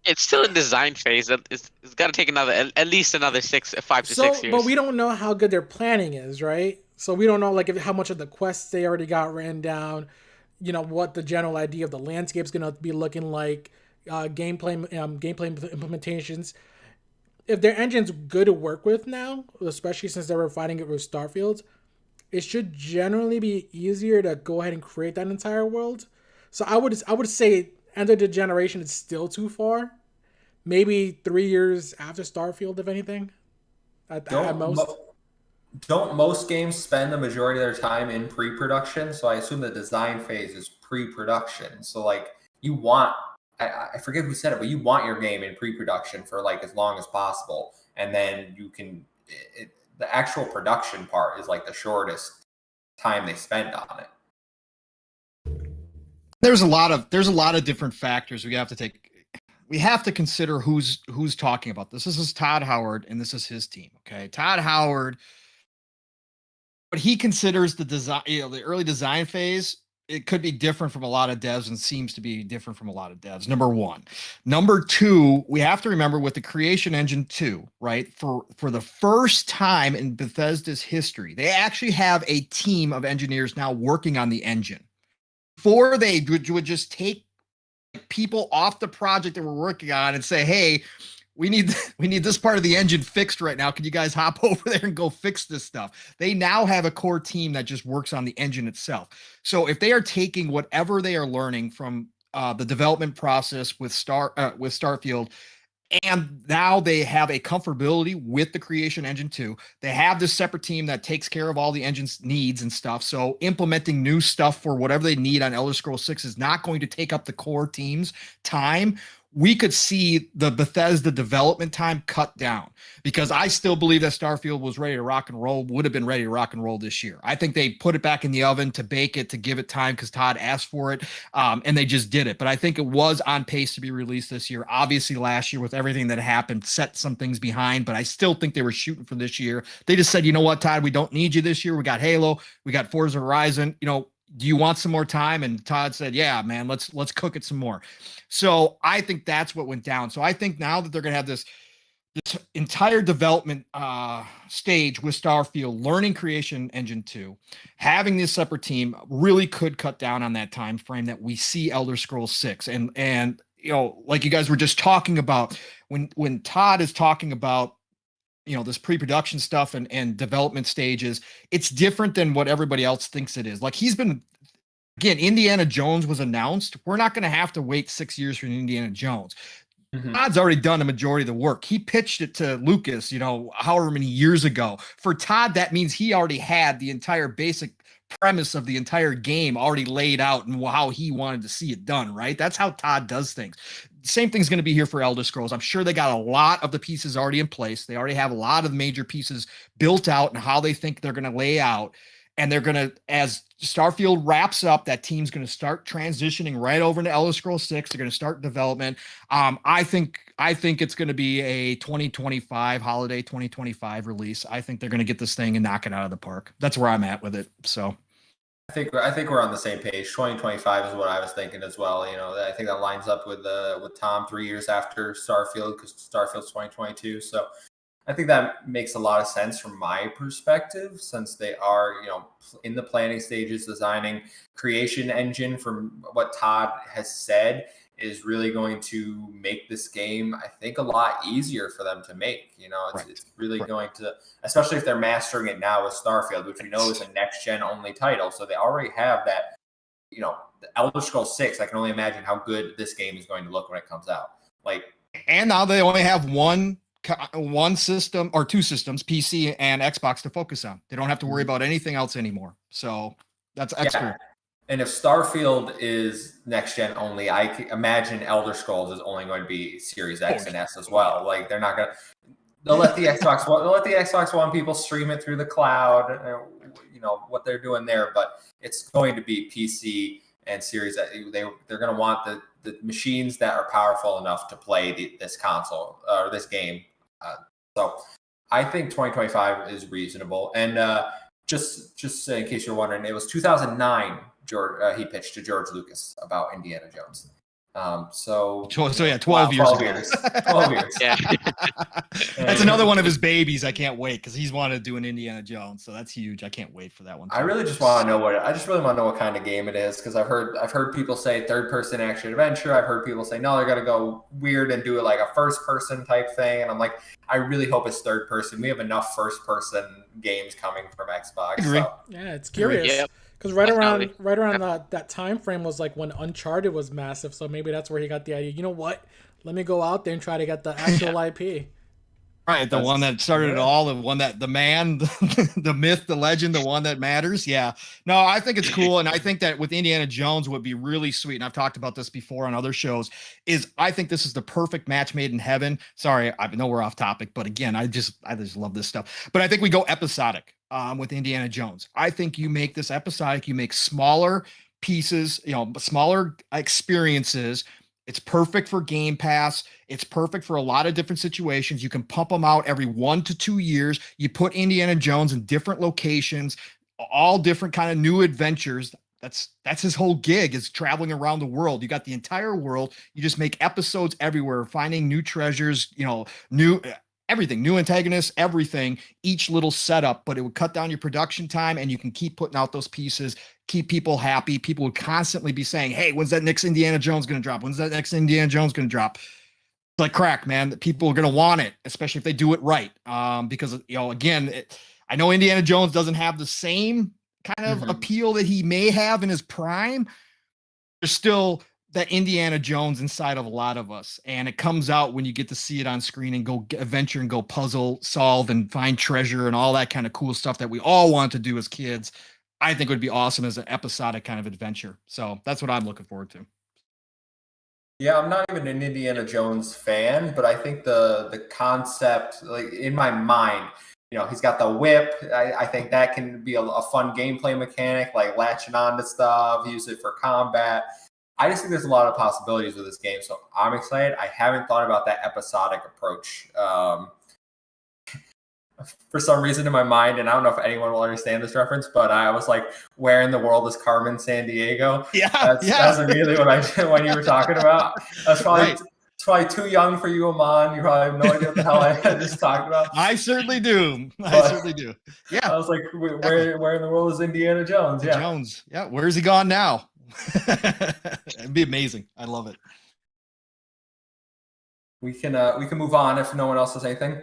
It's still in design phase. It's got to take at least another 5 to 6 years. But we don't know how good their planning is, right? So we don't know how much of the quests they already got written down. What the general idea of the landscape's gonna be looking like. Gameplay implementations. If their engine's good to work with now, especially since they were fighting it with Starfield, it should generally be easier to go ahead and create that entire world. So I would say end of the generation is still too far. Maybe 3 years after Starfield, if anything. At most. Don't most games spend the majority of their time in pre-production? So I assume the design phase is pre-production. So you want, I forget who said it, but you want your game in pre-production for as long as possible, and then you can. The actual production part is the shortest time they spend on it. There's a lot of different factors we have to take. We have to consider who's talking about this. This is Todd Howard, and this is his team. Okay, Todd Howard. But he considers the design, the early design phase. It could be different from a lot of devs, and seems to be different from a lot of devs. Number one. Number two, we have to remember with the Creation Engine 2, right? For the first time in Bethesda's history, they actually have a team of engineers now working on the engine. Before they would just take people off the project that we're working on and say, hey, we need this part of the engine fixed right now. Can you guys hop over there and go fix this stuff? They now have a core team that just works on the engine itself. So if they are taking whatever they are learning from the development process with Starfield, and now they have a comfortability with the Creation Engine 2. They have this separate team that takes care of all the engine's needs and stuff. So implementing new stuff for whatever they need on Elder Scrolls 6 is not going to take up the core team's time. We could see the Bethesda development time cut down, because I still believe that Starfield was ready to rock and roll, would have been ready to rock and roll this year. I think they put it back in the oven to bake it, to give it time because Todd asked for it, and they just did it. But I think it was on pace to be released this year. Obviously, last year with everything that happened, set some things behind, but I still think they were shooting for this year. They just said, you know what, Todd, we don't need you this year. We got Halo, we got Forza Horizon, do you want some more time? And Todd said, yeah, man, let's cook it some more. So I think that's what went down. So I think now that they're going to have this entire development stage with Starfield, learning Creation Engine 2, having this separate team really could cut down on that time frame that we see Elder Scrolls 6. And like you guys were just talking about, when Todd is talking about this pre-production stuff and development stages, it's different than what everybody else thinks it is. Indiana Jones was announced. We're not going to have to wait 6 years for Indiana Jones. Mhm. Todd's already done a majority of the work. He pitched it to Lucas, however many years ago. For Todd, that means he already had the entire basic premise of the entire game already laid out and how he wanted to see it done, right? That's how Todd does things. Same thing's going to be here for Elder Scrolls. I'm sure they got a lot of the pieces already in place. They already have a lot of major pieces built out and how they think they're going to lay out. And they're going to, as Starfield wraps up, that team's going to start transitioning right over into Elder Scrolls 6. They're going to start development. I think it's going to be a 2025 holiday 2025 release. I think they're going to get this thing and knock it out of the park. That's where I'm at with it. So I think we're on the same page. 2025 is what I was thinking as well. I think that lines up with Tom 3 years after Starfield, because Starfield's 2022. So I think that makes a lot of sense from my perspective, since they are, in the planning stages, designing. Creation Engine, from what Todd has said, is really going to make this game, I think, a lot easier for them to make. It's really going to, especially if they're mastering it now with Starfield, which we know is a next-gen only title. So they already have that, the Elder Scrolls 6. I can only imagine how good this game is going to look when it comes out. And now they only have one system or two systems, PC and Xbox, to focus on. They don't have to worry about anything else anymore. So that's extra. Yeah. And if Starfield is next gen only, I can imagine Elder Scrolls is only going to be Series X and S as well. They're not going to. They'll let the Xbox One people stream it through the cloud. What they're doing there, but it's going to be PC and Series X. They're going to want the machines that are powerful enough to play this console or this game. So I think 2025 is reasonable. And just in case you're wondering, it was 2009 he pitched to George Lucas about Indiana Jones. So yeah, 12 years 12 ago. years. 12 years. Yeah. That's another one of his babies. I can't wait, because he's wanted to do an Indiana Jones, so that's huge. I can't wait for that one too. I really want to know what kind of game it is, because I've heard people say third person action adventure. I've heard people say no, they're gonna go weird and do it like a first person type thing, and I'm like, I really hope it's third person. We have enough first person games coming from Xbox. Agree. So. Yeah, it's curious. Yep. Because right around that time frame was like when Uncharted was massive, so maybe that's where he got the idea. You know what? Let me go out there and try to get the actual IP. Right, the one that started it all, the one that the man, the myth, the legend, the one that matters. Yeah. No, I think it's cool. And I think that with Indiana Jones would be really sweet. And I've talked about this before on other shows, is I think this is the perfect match made in heaven. Sorry, I know we're off topic, but again, I just love this stuff. But I think we go episodic with Indiana Jones. I think you make this episodic, you make smaller pieces, smaller experiences. It's perfect for Game Pass. It's perfect for a lot of different situations. You can pump them out every 1 to 2 years. You put Indiana Jones in different locations, all different kind of new adventures. That's his whole gig, is traveling around the world. You got the entire world. You just make episodes everywhere, finding new treasures, new everything, new antagonists, everything, each little setup, but it would cut down your production time, and you can keep putting out those pieces, keep people happy. People would constantly be saying, hey, when's that next Indiana Jones going to drop? When's that next Indiana Jones going to drop? It's like crack, man. People are going to want it, especially if they do it right. Because, again, I know Indiana Jones doesn't have the same kind of appeal that he may have in his prime. There's still that Indiana Jones inside of a lot of us. And it comes out when you get to see it on screen and go adventure and go puzzle solve and find treasure and all that kind of cool stuff that we all want to do as kids. I think would be awesome as an episodic kind of adventure. So that's what I'm looking forward to. Yeah, I'm not even an Indiana Jones fan, but I think the concept, like in my mind, he's got the whip. I think that can be a fun gameplay mechanic, like latching onto stuff, use it for combat. I just think there's a lot of possibilities with this game, so I'm excited. I haven't thought about that episodic approach. For some reason in my mind, and I don't know if anyone will understand this reference, but I was like, where in the world is Carmen Sandiego? Yeah, that's really what you were talking about. That's probably right. It's probably too young for you, Amon. You probably have no idea what the hell I just talked about. I certainly do. Yeah. I was like, where in the world is Indiana Jones? Yeah. Jones. Yeah. Where's he gone now? It'd be amazing. I love it. We can move on if no one else has anything.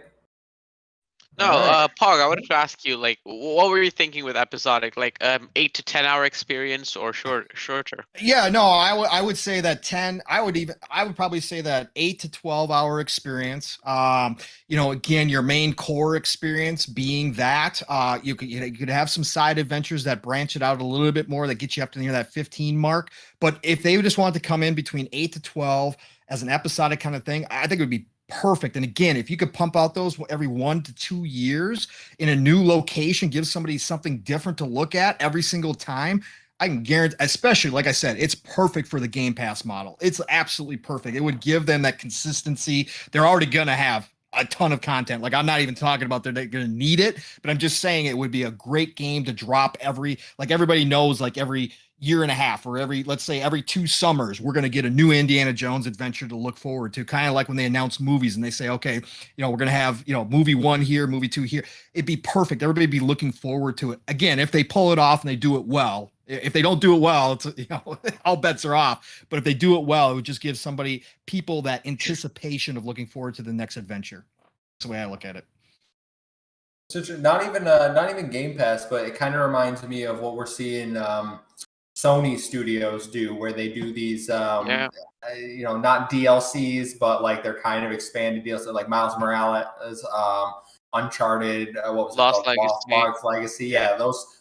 No, All right. Pog, I wanted to ask you, like, what were you thinking with episodic? Like, 8 to 10 hour experience or shorter? Yeah, no, I would say that 10, I would probably say that 8 to 12 hour experience. Again, your main core experience being that you could have some side adventures that branch it out a little bit more that get you up to near that 15 mark. But if they just wanted to come in between 8 to 12 as an episodic kind of thing, I think it would be perfect. And again, if you could pump out those every 1 to 2 years in a new location, give somebody something different to look at every single time, I can guarantee, especially like I said, it's perfect for the Game Pass model. It's absolutely perfect. It would give them that consistency. They're already going to have a ton of content. Like, I'm not even talking about they're going to need it, but I'm just saying it would be a great game to drop like everybody knows, like every year and a half or let's say every 2 summers, we're going to get a new Indiana Jones adventure to look forward to. Kind of like when they announce movies and they say, okay, we're going to have, movie 1 here, movie 2 here. It'd be perfect. Everybody be looking forward to it. Again, if they pull it off and they do it well. If they don't do it well, it's, all bets are off. But if they do it well, it would just give people that anticipation of looking forward to the next adventure. That's the way I look at it. So not even Game Pass, but it kind of reminds me of what we're seeing Sony studios do, where they do these not DLCs, but like they're kind of expanded DLCs, like Miles Morales, Uncharted, what was Lost it called? Lost Legacy. Yeah,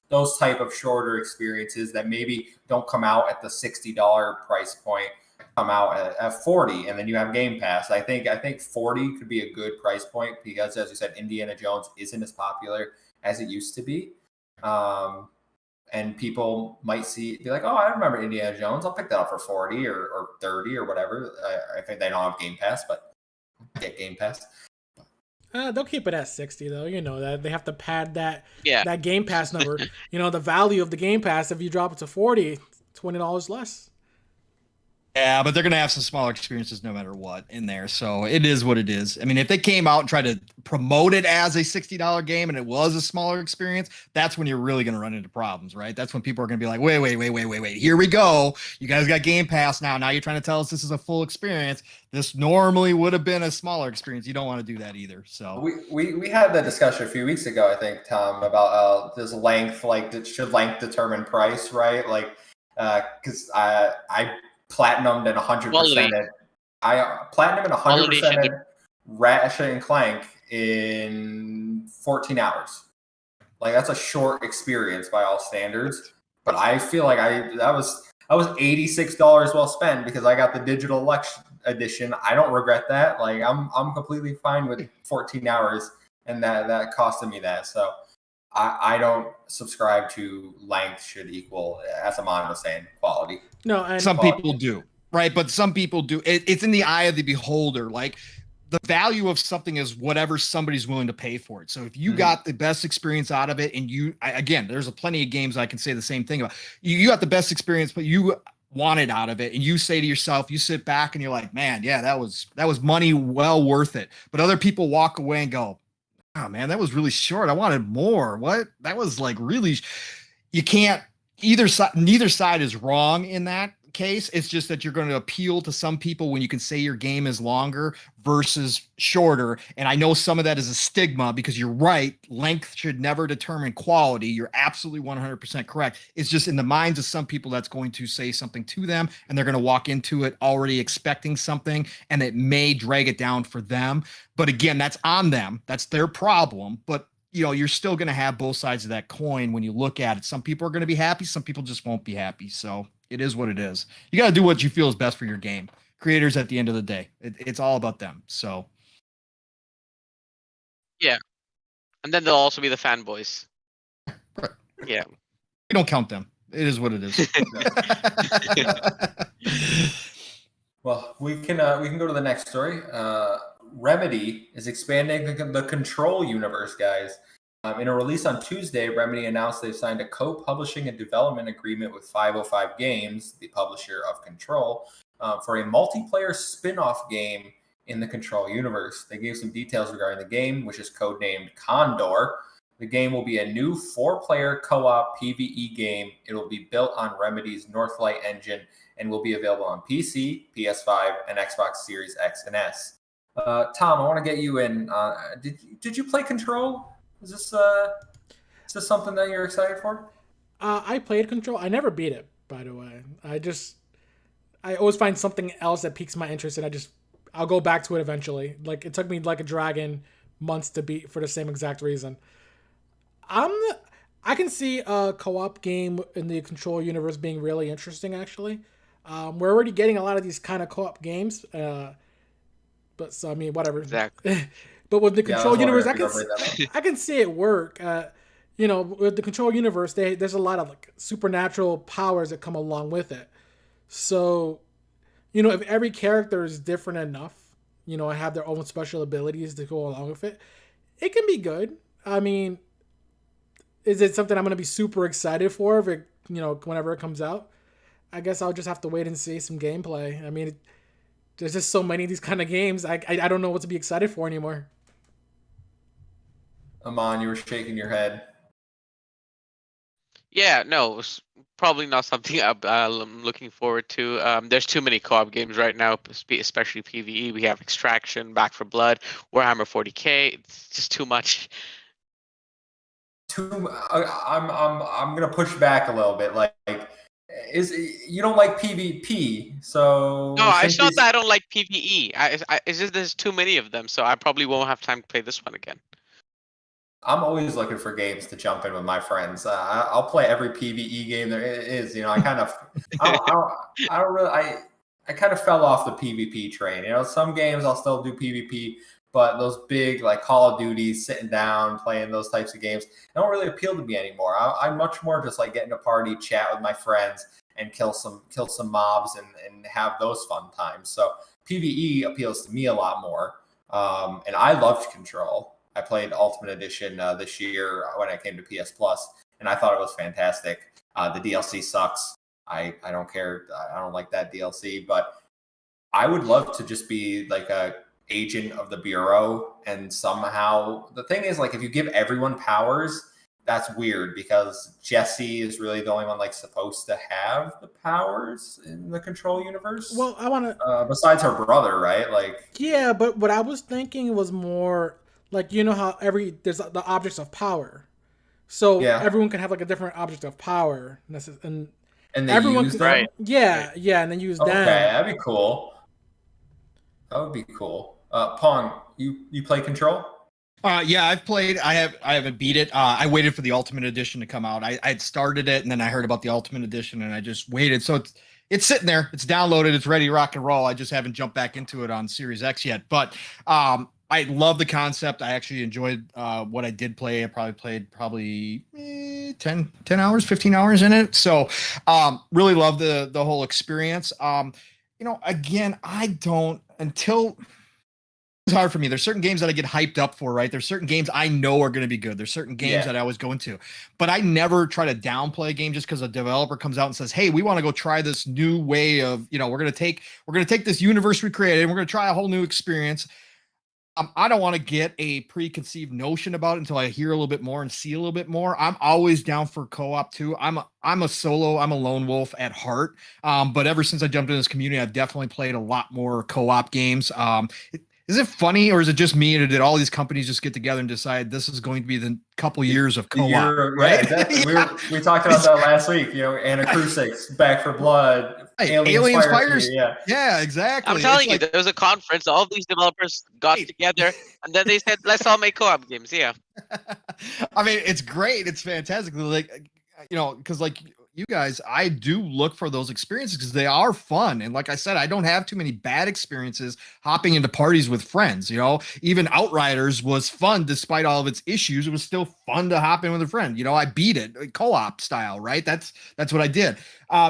those type of shorter experiences that maybe don't come out at the $60 price point, come out at 40, and then you have Game Pass. I think 40 could be a good price point because, as you said, Indiana Jones isn't as popular as it used to be. And people might be like, oh, I remember Indiana Jones. I'll pick that up for 40 or 30 or whatever. I think they don't have Game Pass, but get Game Pass. They'll keep it at 60 though. That they have to pad that Game Pass number. The value of the Game Pass, if you drop it to 40, $20 less. Yeah, but they're going to have some smaller experiences no matter what in there. So it is what it is. I mean, if they came out and tried to promote it as a $60 game and it was a smaller experience, that's when you're really going to run into problems, right? That's when people are going to be like, wait. Here we go. You guys got Game Pass now. Now you're trying to tell us this is a full experience. This normally would have been a smaller experience. You don't want to do that either. So we had that discussion a few weeks ago, I think, Tom, about this length, like should length determine price, right? Like, because I platinumed and 100%. I platinumed and 100% Ratchet and Clank in 14 hours. Like, that's a short experience by all standards. But I feel like that was $86 well spent because I got the digital edition. I don't regret that. Like, I'm completely fine with 14 hours, and that costed me that. So I don't subscribe to length should equal, as Amon was saying, quality. No, and some people do, right? But some people do. It's in the eye of the beholder. Like, the value of something is whatever somebody's willing to pay for it. So if you got the best experience out of it, and again, there's plenty of games I can say the same thing about. You got the best experience, but you want it out of it, and you say to yourself, you sit back and you're like, man, yeah, that was money well worth it. But other people walk away and go, oh man, that was really short. I wanted more. What? That was like really. You can't. Neither side is wrong in that case. It's just that you're going to appeal to some people when you can say your game is longer versus shorter. And I know some of that is a stigma because you're right. Length should never determine quality. You're absolutely 100% correct. It's just in the minds of some people that's going to say something to them, and they're going to walk into it already expecting something, and it may drag it down for them. But again, that's on them. That's their problem. But you're still going to have both sides of that coin when you look at it. Some people are going to be happy. Some people just won't be happy. So it is what it is. You got to do what you feel is best for your game. Creators, at the end of the day, it's all about them. So. Yeah. And then there'll also be the fanboys. Right. Yeah. We don't count them. It is what it is. Well, we can go to the next story. Remedy is expanding the Control universe, guys. In a release on Tuesday, Remedy announced they've signed a co-publishing and development agreement with 505 Games, the publisher of Control, for a multiplayer spin-off game in the Control universe. They gave some details regarding the game, which is codenamed Condor. The game will be a new 4-player co-op PvE game. It will be built on Remedy's Northlight engine and will be available on PC, PS5, and Xbox Series X and S. Tom, I want to get you in. Did you play Control? Is this something that you're excited for? I played Control. I never beat it, by the way. I always find something else that piques my interest, and I'll go back to it eventually. Like it took me like a dragon months to beat for the same exact reason. I can see a co-op game in the Control universe being really interesting. Actually, we're already getting a lot of these kind of co-op games. But so I mean, whatever. Exactly. But with the Yeah, I Control was universe, wondering if you could bring that up. I can see it work. With the Control universe, there's a lot of like supernatural powers that come along with it. So, if every character is different enough, and have their own special abilities to go along with it, it can be good. I mean, is it something I'm going to be super excited for if it, whenever it comes out? I guess I'll just have to wait and see some gameplay. I mean, there's just so many of these kind of games. I don't know what to be excited for anymore. Amon, you were shaking your head. Yeah, no, it's probably not something I'm looking forward to. There's too many co-op games right now, especially PvE. We have Extraction, Back for Blood, Warhammer 40K. It's just too much. I'm gonna push back a little bit. Like, is you don't like PvP? So No, it's since not these- that I don't like PvE. It's just there's too many of them, so I probably won't have time to play this one again. I'm always looking for games to jump in with my friends. I'll play every PvE game there is. I kind of, I don't really, I kind of fell off the PvP train. Some games I'll still do PvP, but those big like Call of Duty, sitting down, playing those types of games, they don't really appeal to me anymore. I'm much more just like getting a party, chat with my friends, and kill some mobs and have those fun times. So PvE appeals to me a lot more. And I loved Control. I played Ultimate Edition this year when I came to PS Plus, and I thought it was fantastic. The DLC sucks. I don't care. I don't like that DLC, but I would love to just be like a agent of the Bureau, and somehow the thing is, like, if you give everyone powers, that's weird because Jesse is really the only one like supposed to have the powers in the Control universe. Well, I want to. Besides her brother, right? Like, Yeah, but what I was thinking was more like how there's the objects of power, so Yeah. everyone can have like a different object of power, and and they everyone use can, them. Right. yeah, and then use Okay, them. that'd be cool. That would be cool. Pong, you play Control? Yeah, I've played. I haven't beat it. I waited for the Ultimate Edition to come out. I'd started it, and then I heard about the Ultimate Edition, and I just waited. So it's sitting there. It's downloaded. It's ready to rock and roll. I just haven't jumped back into it on Series X yet. But I love the concept. I actually enjoyed what I did play. I probably played 10 hours, 15 hours in it. So really love the whole experience. Again, I don't until. It's hard for me. There's certain games that I get hyped up for, right? There's certain games I know are going to be good. There's certain games that I always go into, but I never try to downplay a game just because a developer comes out and says, "Hey, we want to go try this new way of, we're going to take this universe we created and we're going to try a whole new experience." I don't want to get a preconceived notion about it until I hear a little bit more and see a little bit more. I'm always down for co-op too. I'm a solo. I'm a lone wolf at heart. But ever since I jumped into this community, I've definitely played a lot more co-op games. Is it funny, or is it just me, or did all these companies just get together and decide this is going to be the couple years of co-op? Right? Yeah, exactly. Yeah. We talked about that last week. Anna Crucix, Back for Blood, Hey, Aliens Fires. Yeah. Yeah, exactly. I'm telling you, It's like, there was a conference. All of these developers got together, and then they said, "Let's all make co-op games." Yeah. I mean, it's great. It's fantastic. Like, because like you guys, I do look for those experiences because they are fun. And like I said, I don't have too many bad experiences hopping into parties with friends. Even Outriders was fun despite all of its issues. It was still fun to hop in with a friend. I beat it co-op style, right? That's what I did.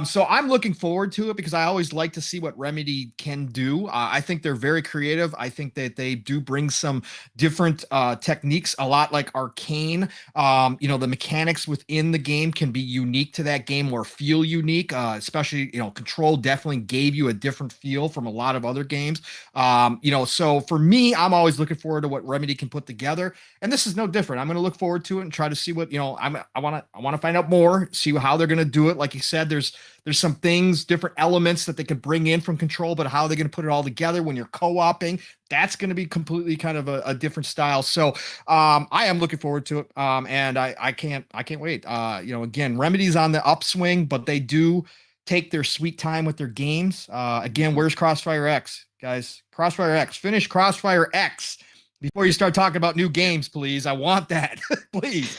So I'm looking forward to it because I always like to see what Remedy can do. I think they're very creative. I think that they do bring some different techniques, a lot like Arcane. The mechanics within the game can be unique to that game or feel unique, especially, Control definitely gave you a different feel from a lot of other games. So for me, I'm always looking forward to what Remedy can put together. And this is no different. I'm going to look forward to it and try to see what, I want to find out more, see how they're going to do it. Like you said, there's some things, different elements that they can bring in from Control, but how they're going to put it all together when you're co-oping, that's going to be completely kind of a different style. So I am looking forward to it. And I can't wait. Again, Remedy's on the upswing, but they do take their sweet time with their games. Again, where's Crossfire X, guys? Crossfire X, finish Crossfire X before you start talking about new games, please. I want that, please.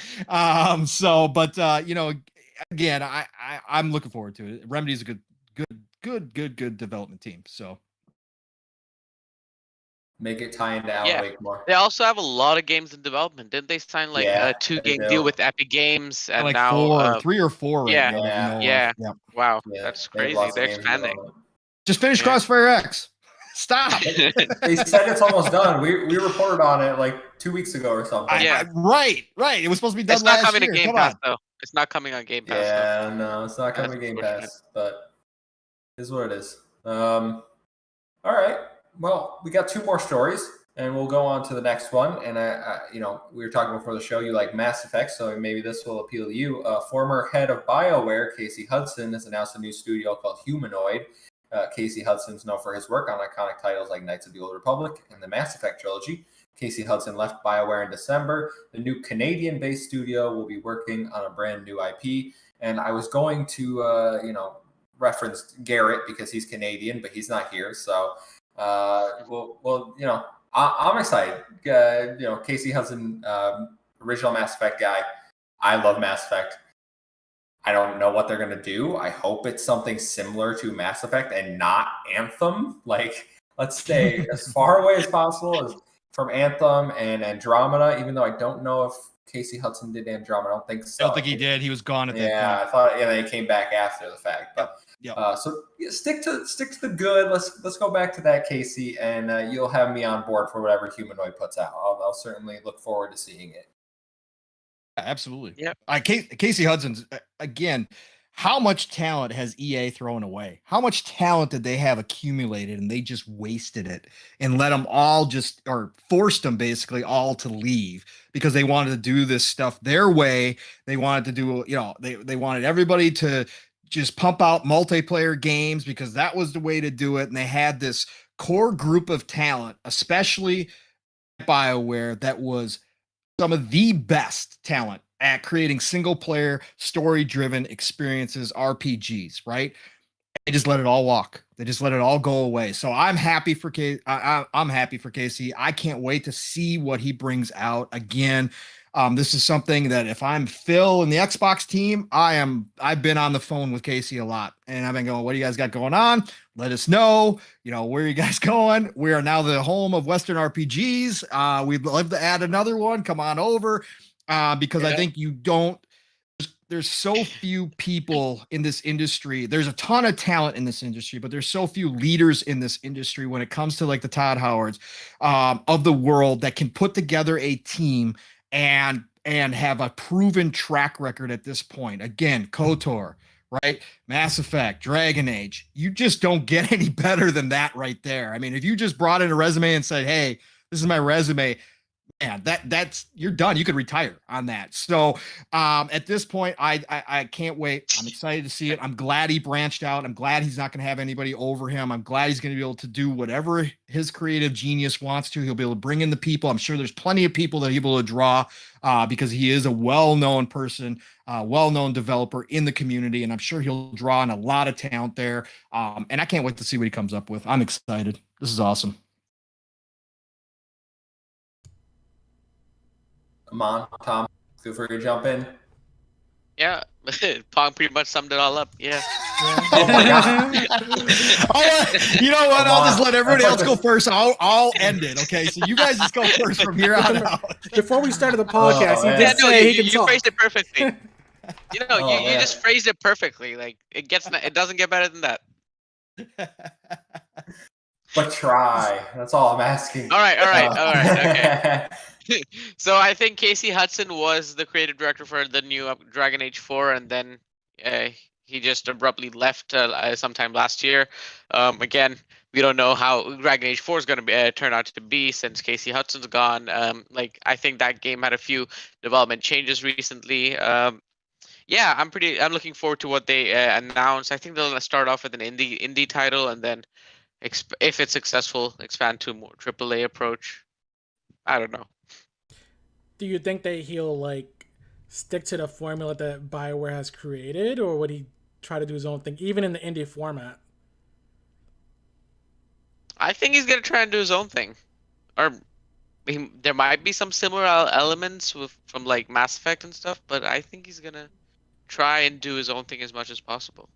Again, I'm looking forward to it. Remedy's a good development team. So make it tie into Alan Yeah. Wake more. They also have a lot of games in development. Didn't they sign like Yeah, a 2-game they deal do. with Epic Games and like now 3 or 4 right yeah, now that we know of. yeah. Yep. Wow, Yeah, that's they have crazy. lots of They're games in expanding. development. Just finish Yeah. Crossfire X. Stop. They said it's almost done. We reported on it like 2 weeks ago or something. Yeah. Right. It was supposed to be done It's not last coming year. to Game Come Pass on. though. It's not coming on Game Pass though. Yeah, no, it's not coming to That's Game unfortunate. Pass, but it is what it is. All right. Well, we got 2 more stories, and we'll go on to the next one. And we were talking before the show. You like Mass Effect, so maybe this will appeal to you. Former head of BioWare, Casey Hudson, has announced a new studio called Humanoid. Casey Hudson's known for his work on iconic titles like Knights of the Old Republic and the Mass Effect trilogy. Casey Hudson left BioWare in December. The new Canadian-based studio will be working on a brand new IP. And I was going to, reference Garrett because he's Canadian, but he's not here. So, I'm excited. Casey Hudson, original Mass Effect guy. I love Mass Effect. I don't know what they're going to do. I hope it's something similar to Mass Effect and not Anthem. Like, let's stay as far away as possible as from Anthem and Andromeda, even though I don't know if Casey Hudson did Andromeda. I don't think so. I don't think he did. He was gone at that point. Yeah, I thought they came back after the fact. But stick to the good. Let's go back to that, Casey, and you'll have me on board for whatever Humanoid puts out. I'll certainly look forward to seeing it. Absolutely. Yep. Casey Hudson's again. How much talent has EA thrown away? How much talent did they have accumulated and they just wasted it and let them all or forced them basically all to leave because they wanted to do this stuff their way. They wanted to do, they wanted everybody to just pump out multiplayer games because that was the way to do it. And they had this core group of talent, especially BioWare, that was some of the best talent at creating single player story driven experiences, RPGs, right? They just let it all walk. They just let it all go away. So I'm happy for I'm happy for Casey. I can't wait to see what he brings out again. This is something that if I'm Phil and the Xbox team, I've been on the phone with Casey a lot and I've been going, what do you guys got going on? Let us know, where are you guys going? We are now the home of Western RPGs. We'd love to add another one. Come on over. Because I think there's so few people in this industry. There's a ton of talent in this industry, but there's so few leaders in this industry when it comes to like the Todd Howards of the world that can put together a team and have a proven track record at this point. Again, KOTOR, right? Mass Effect, Dragon Age. You just don't get any better than that right there. I mean, if you just brought in a resume and said, hey, this is my resume, man, that's you're done. You could retire on that. So at this point, I can't wait. I'm excited to see it. I'm glad he branched out. I'm glad he's not going to have anybody over him. I'm glad he's going to be able to do whatever his creative genius wants to. He'll be able to bring in the people. I'm sure there's plenty of people that he'll be able to draw because he is a well-known person, well-known developer in the community, and I'm sure he'll draw on a lot of talent there. And I can't wait to see what he comes up with. I'm excited. This is awesome. Come on, Tom. Feel free to jump in. Yeah, Pong pretty much summed it all up. Yeah. Oh my god. You know what? I'll just let everybody else go first. I'll end it. Okay, so you guys just go first from here on out. Before we started the podcast, he man. did say he can you talk. phrased it perfectly. You man. just phrased it perfectly. Like it doesn't get better than that. But try. That's all I'm asking. All right. Okay. So I think Casey Hudson was the creative director for the new Dragon Age 4, and then he just abruptly left sometime last year. Again, we don't know how Dragon Age 4 is going to turn out to be since Casey Hudson's gone. I think that game had a few development changes recently. I'm looking forward to what they announce. I think they'll start off with an indie title and then if it's successful, expand to a more AAA approach. I don't know. Do you think that he'll like stick to the formula that BioWare has created, or would he try to do his own thing, even in the indie format? I think he's gonna try and do his own thing, or there might be some similar elements from like Mass Effect and stuff, but I think he's gonna try and do his own thing as much as possible.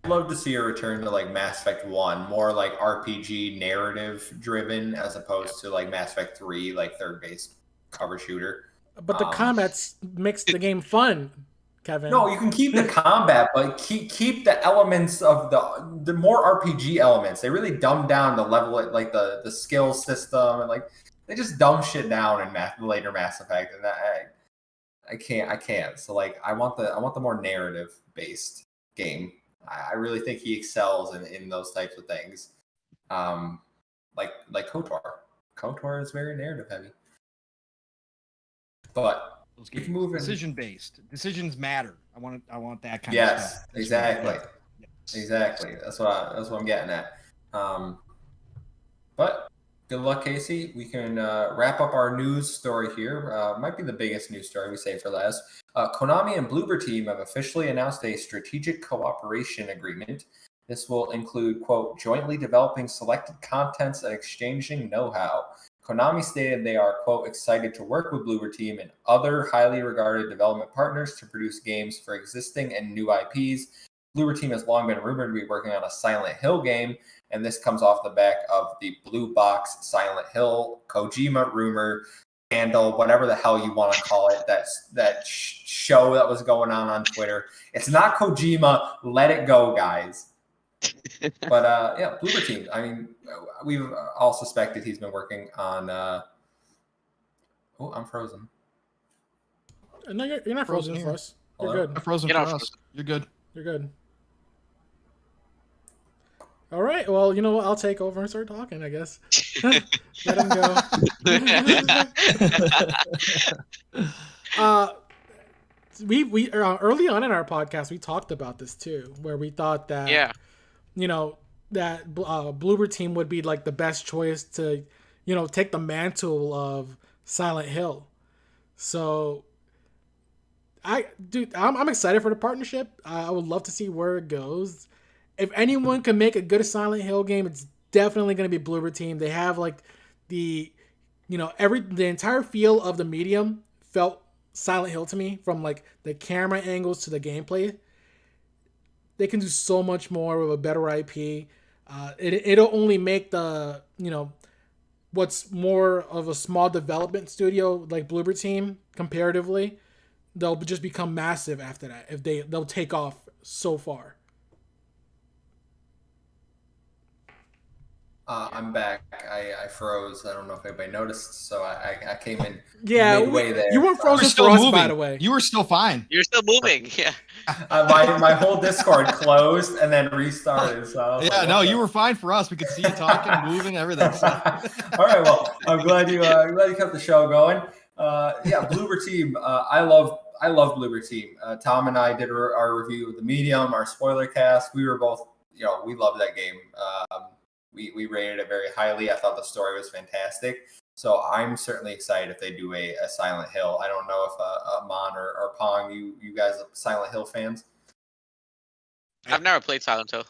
I'd love to see a return to like Mass Effect 1, more like RPG narrative driven as opposed to like Mass Effect 3, like third-based cover shooter. But the combats makes the game fun, Kevin. No, you can keep the combat, but keep the elements of the more RPG elements. They really dumb down the level, like the skill system, and like they just dumb shit down in later Mass Effect, and I can't. So like I want the more narrative based game. I really think he excels in those types of things. Like KOTOR. KOTOR is very narrative heavy. But keep moving. Decision based. Decisions matter. I want that kind of yes, stuff. exactly. Right. Yes. Exactly. That's what I'm getting at. But good luck, Casey. We can wrap up our news story here. Might be the biggest news story we save for last. Konami and Bloober Team have officially announced a strategic cooperation agreement. This will include, quote, jointly developing selected contents and exchanging know-how. Konami stated they are, quote, excited to work with Bloober Team and other highly regarded development partners to produce games for existing and new IPs. Bloober Team has long been rumored to be working on a Silent Hill game, and this comes off the back of the Blue Box Silent Hill Kojima rumor scandal, whatever the hell you want to call it, that show that was going on Twitter. It's not Kojima. Let it go, guys. But yeah, Bloober Team. I mean, we've all suspected he's been working on. Oh, I'm frozen. No, you're not frozen for us. You're Hello? good. Frozen for us. You're good. You're good. All right. Well, you know what? I'll take over and start talking, I guess. Let him go. We early on in our podcast, we talked about this too, where we thought that, you know, that Bloober Team would be like the best choice to, you know, take the mantle of Silent Hill. So, I'm excited for the partnership. I would love to see where it goes. If anyone can make a good Silent Hill game, it's definitely going to be Bloober Team. They have like the entire feel of the medium felt Silent Hill to me, from like the camera angles to the gameplay. They can do so much more with a better IP. It'll only make the, you know, what's more of a small development studio like Bloober Team comparatively, they'll just become massive after that if they'll take off so far. I'm back. I froze. I don't know if anybody noticed, so I came in midway there. You weren't frozen still for us, moving. by the way. You were still fine. You're still moving. Yeah. My whole Discord closed and then restarted. So you were fine for us. We could see you talking, moving, everything. So. All right. Well, I'm glad you kept the show going. Yeah, Bloober Team. I love Bloober Team. Tom and I did our review of the Medium, our spoiler cast. We were both, you know, we loved that game. We rated it very highly. I thought the story was fantastic. So I'm certainly excited if they do a Silent Hill. I don't know if Mon or Pong, you guys are Silent Hill fans? I've never played Silent Hill.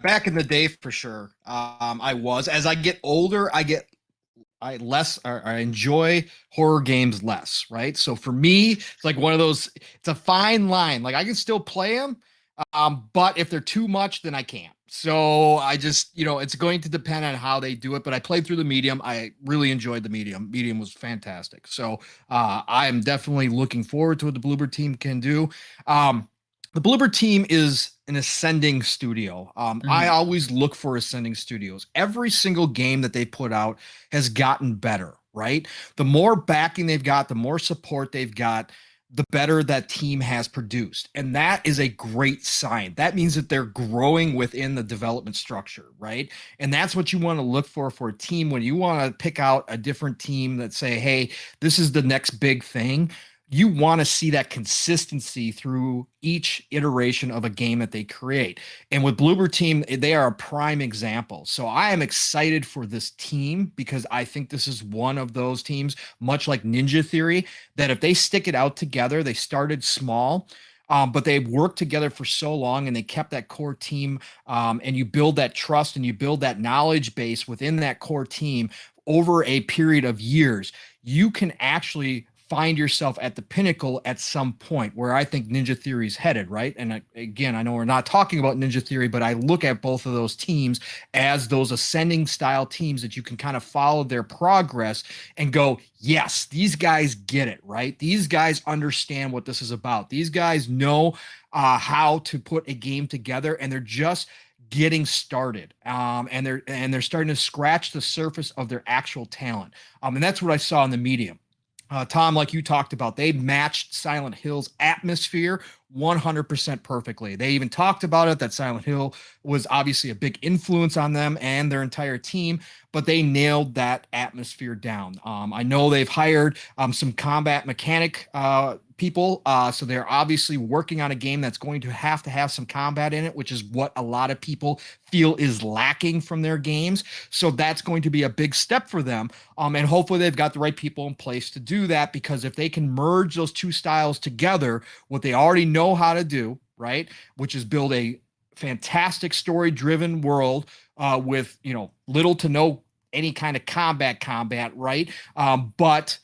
Back in the day, for sure. I was. As I get older, I enjoy horror games less, right? So for me, it's like one of those, it's a fine line. Like I can still play them, but if they're too much, then I can't. So I just, you know, it's going to depend on how they do it, but I played through the Medium. I really enjoyed the Medium. Medium was fantastic. So I am definitely looking forward to what the Bloober Team can do. The Bloober Team is an ascending studio. I always look for ascending studios. Every single game that they put out has gotten better, right? The more backing they've got, the more support they've got, the better that team has produced. And that is a great sign. That means that they're growing within the development structure, right? And that's what you want to look for a team when you want to pick out a different team that say, hey, this is the next big thing. you want to see that consistency through each iteration of a game that they create. And with Bloober Team, they are a prime example. So I am excited for this team because I think this is one of those teams, much like Ninja Theory, that if they stick it out together, they started small. But they worked together for so long and they kept that core team, and you build that trust and you build that knowledge base within that core team over a period of years. You can actually find yourself at the pinnacle at some point, where I think Ninja Theory is headed, right? And again, I know we're not talking about Ninja Theory, but I look at both of those teams as those ascending style teams that you can kind of follow their progress and go, yes, these guys get it, right? These guys understand what this is about. These guys know how to put a game together, and they're just getting started, and they're starting to scratch the surface of their actual talent, and that's what I saw in the medium. Tom, like you talked about, they matched Silent Hill's atmosphere 100% perfectly. They even talked about it, that Silent Hill was obviously a big influence on them and their entire team, but they nailed that atmosphere down. I know they've hired some combat mechanic people, so they're obviously working on a game that's going to have some combat in it, which is what a lot of people feel is lacking from their games. So that's going to be a big step for them, and hopefully they've got the right people in place to do that, because if they can merge those two styles together, what they already know how to do, right, which is build a fantastic story-driven world with, little to no any kind of combat, right? But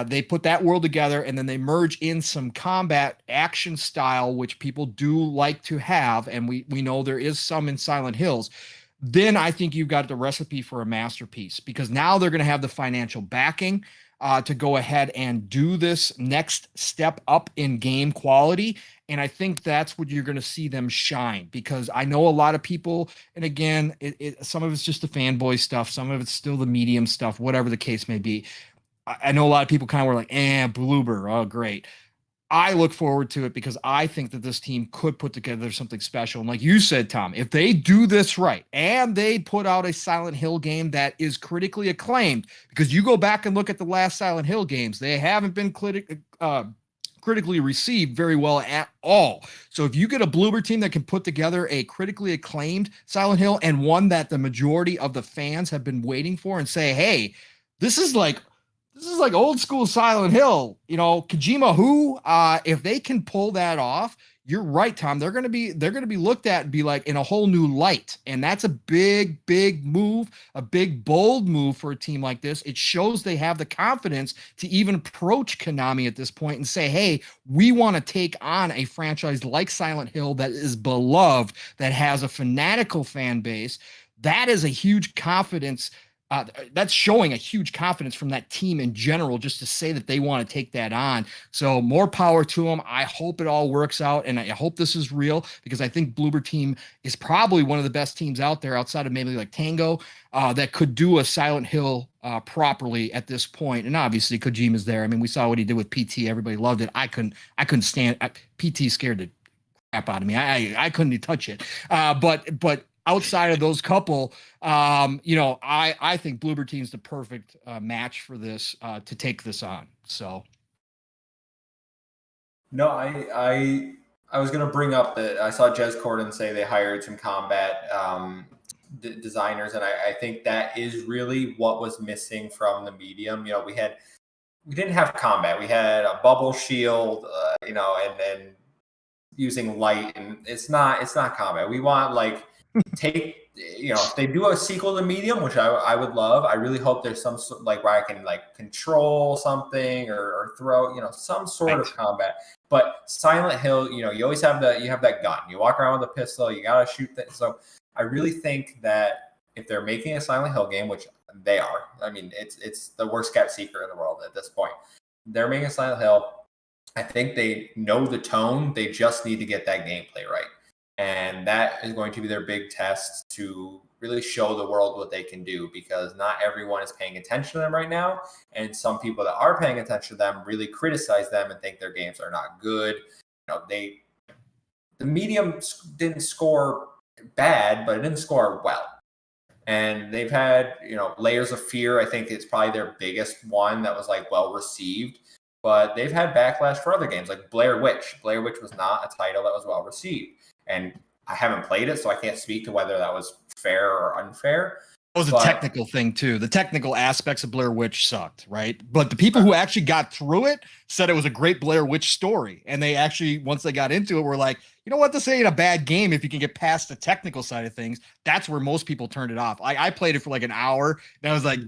they put that world together, and then they merge in some combat action style, which people do like to have, and we know there is some in Silent Hills. Then I think you've got the recipe for a masterpiece, because now they're going to have the financial backing to go ahead and do this next step up in game quality. And I think that's what you're going to see them shine, because I know a lot of people, and again, some of it's just the fanboy stuff, some of it's still the medium stuff, whatever the case may be. I know a lot of people kind of were like, Bloober, oh, great. I look forward to it because I think that this team could put together something special. And like you said, Tom, if they do this right and they put out a Silent Hill game that is critically acclaimed, because you go back and look at the last Silent Hill games, they haven't been critically received very well at all. So if you get a Bloober team that can put together a critically acclaimed Silent Hill, and one that the majority of the fans have been waiting for, and say, hey, this is like old school Silent Hill, Kojima, who, if they can pull that off, you're right, Tom, they're going to be looked at and be like in a whole new light. And that's a big move, a big, bold move for a team like this. It shows they have the confidence to even approach Konami at this point and say, hey, we want to take on a franchise like Silent Hill that is beloved, that has a fanatical fan base. That is a huge confidence. That's showing a huge confidence from that team in general, just to say that they want to take that on. So more power to them. I hope it all works out, and I hope this is real, because I think Bloober Team is probably one of the best teams out there, outside of maybe like Tango, that could do a Silent Hill properly at this point. And obviously Kojima's there. I mean, we saw what he did with PT. Everybody loved it. I couldn't stand PT. Scared the crap out of me. I couldn't even touch it. But outside of those couple, I think Bloober Team's the perfect match for this, to take this on. So, no, I was gonna bring up that I saw Jez Corden say they hired some combat designers, and I think that is really what was missing from the medium. We didn't have combat. We had a bubble shield, and using light, and it's not combat. We want if they do a sequel to Medium, which I would love, I really hope there's some where I can control something or throw, some sort of combat. But Silent Hill, you always have that gun. You walk around with a pistol, you gotta shoot things. So I really think that if they're making a Silent Hill game, which they are, I mean, it's the worst kept secret in the world at this point. They're making a Silent Hill. I think they know the tone. They just need to get that gameplay right. And that is going to be their big test to really show the world what they can do, because not everyone is paying attention to them right now. And some people that are paying attention to them really criticize them and think their games are not good. The Medium didn't score bad, but it didn't score well. And they've had, Layers of Fear. I think it's probably their biggest one that was well received. but they've had backlash for other games like Blair Witch. Blair Witch was not a title that was well received, and I haven't played it, so I can't speak to whether that was fair or unfair. It was a technical thing too. The technical aspects of Blair Witch sucked, right? But the people who actually got through it said it was a great Blair Witch story. And they actually, once they got into it, were like, you know what, this ain't a bad game if you can get past the technical side of things. That's where most people turned it off. I played it for like an hour, and I was like,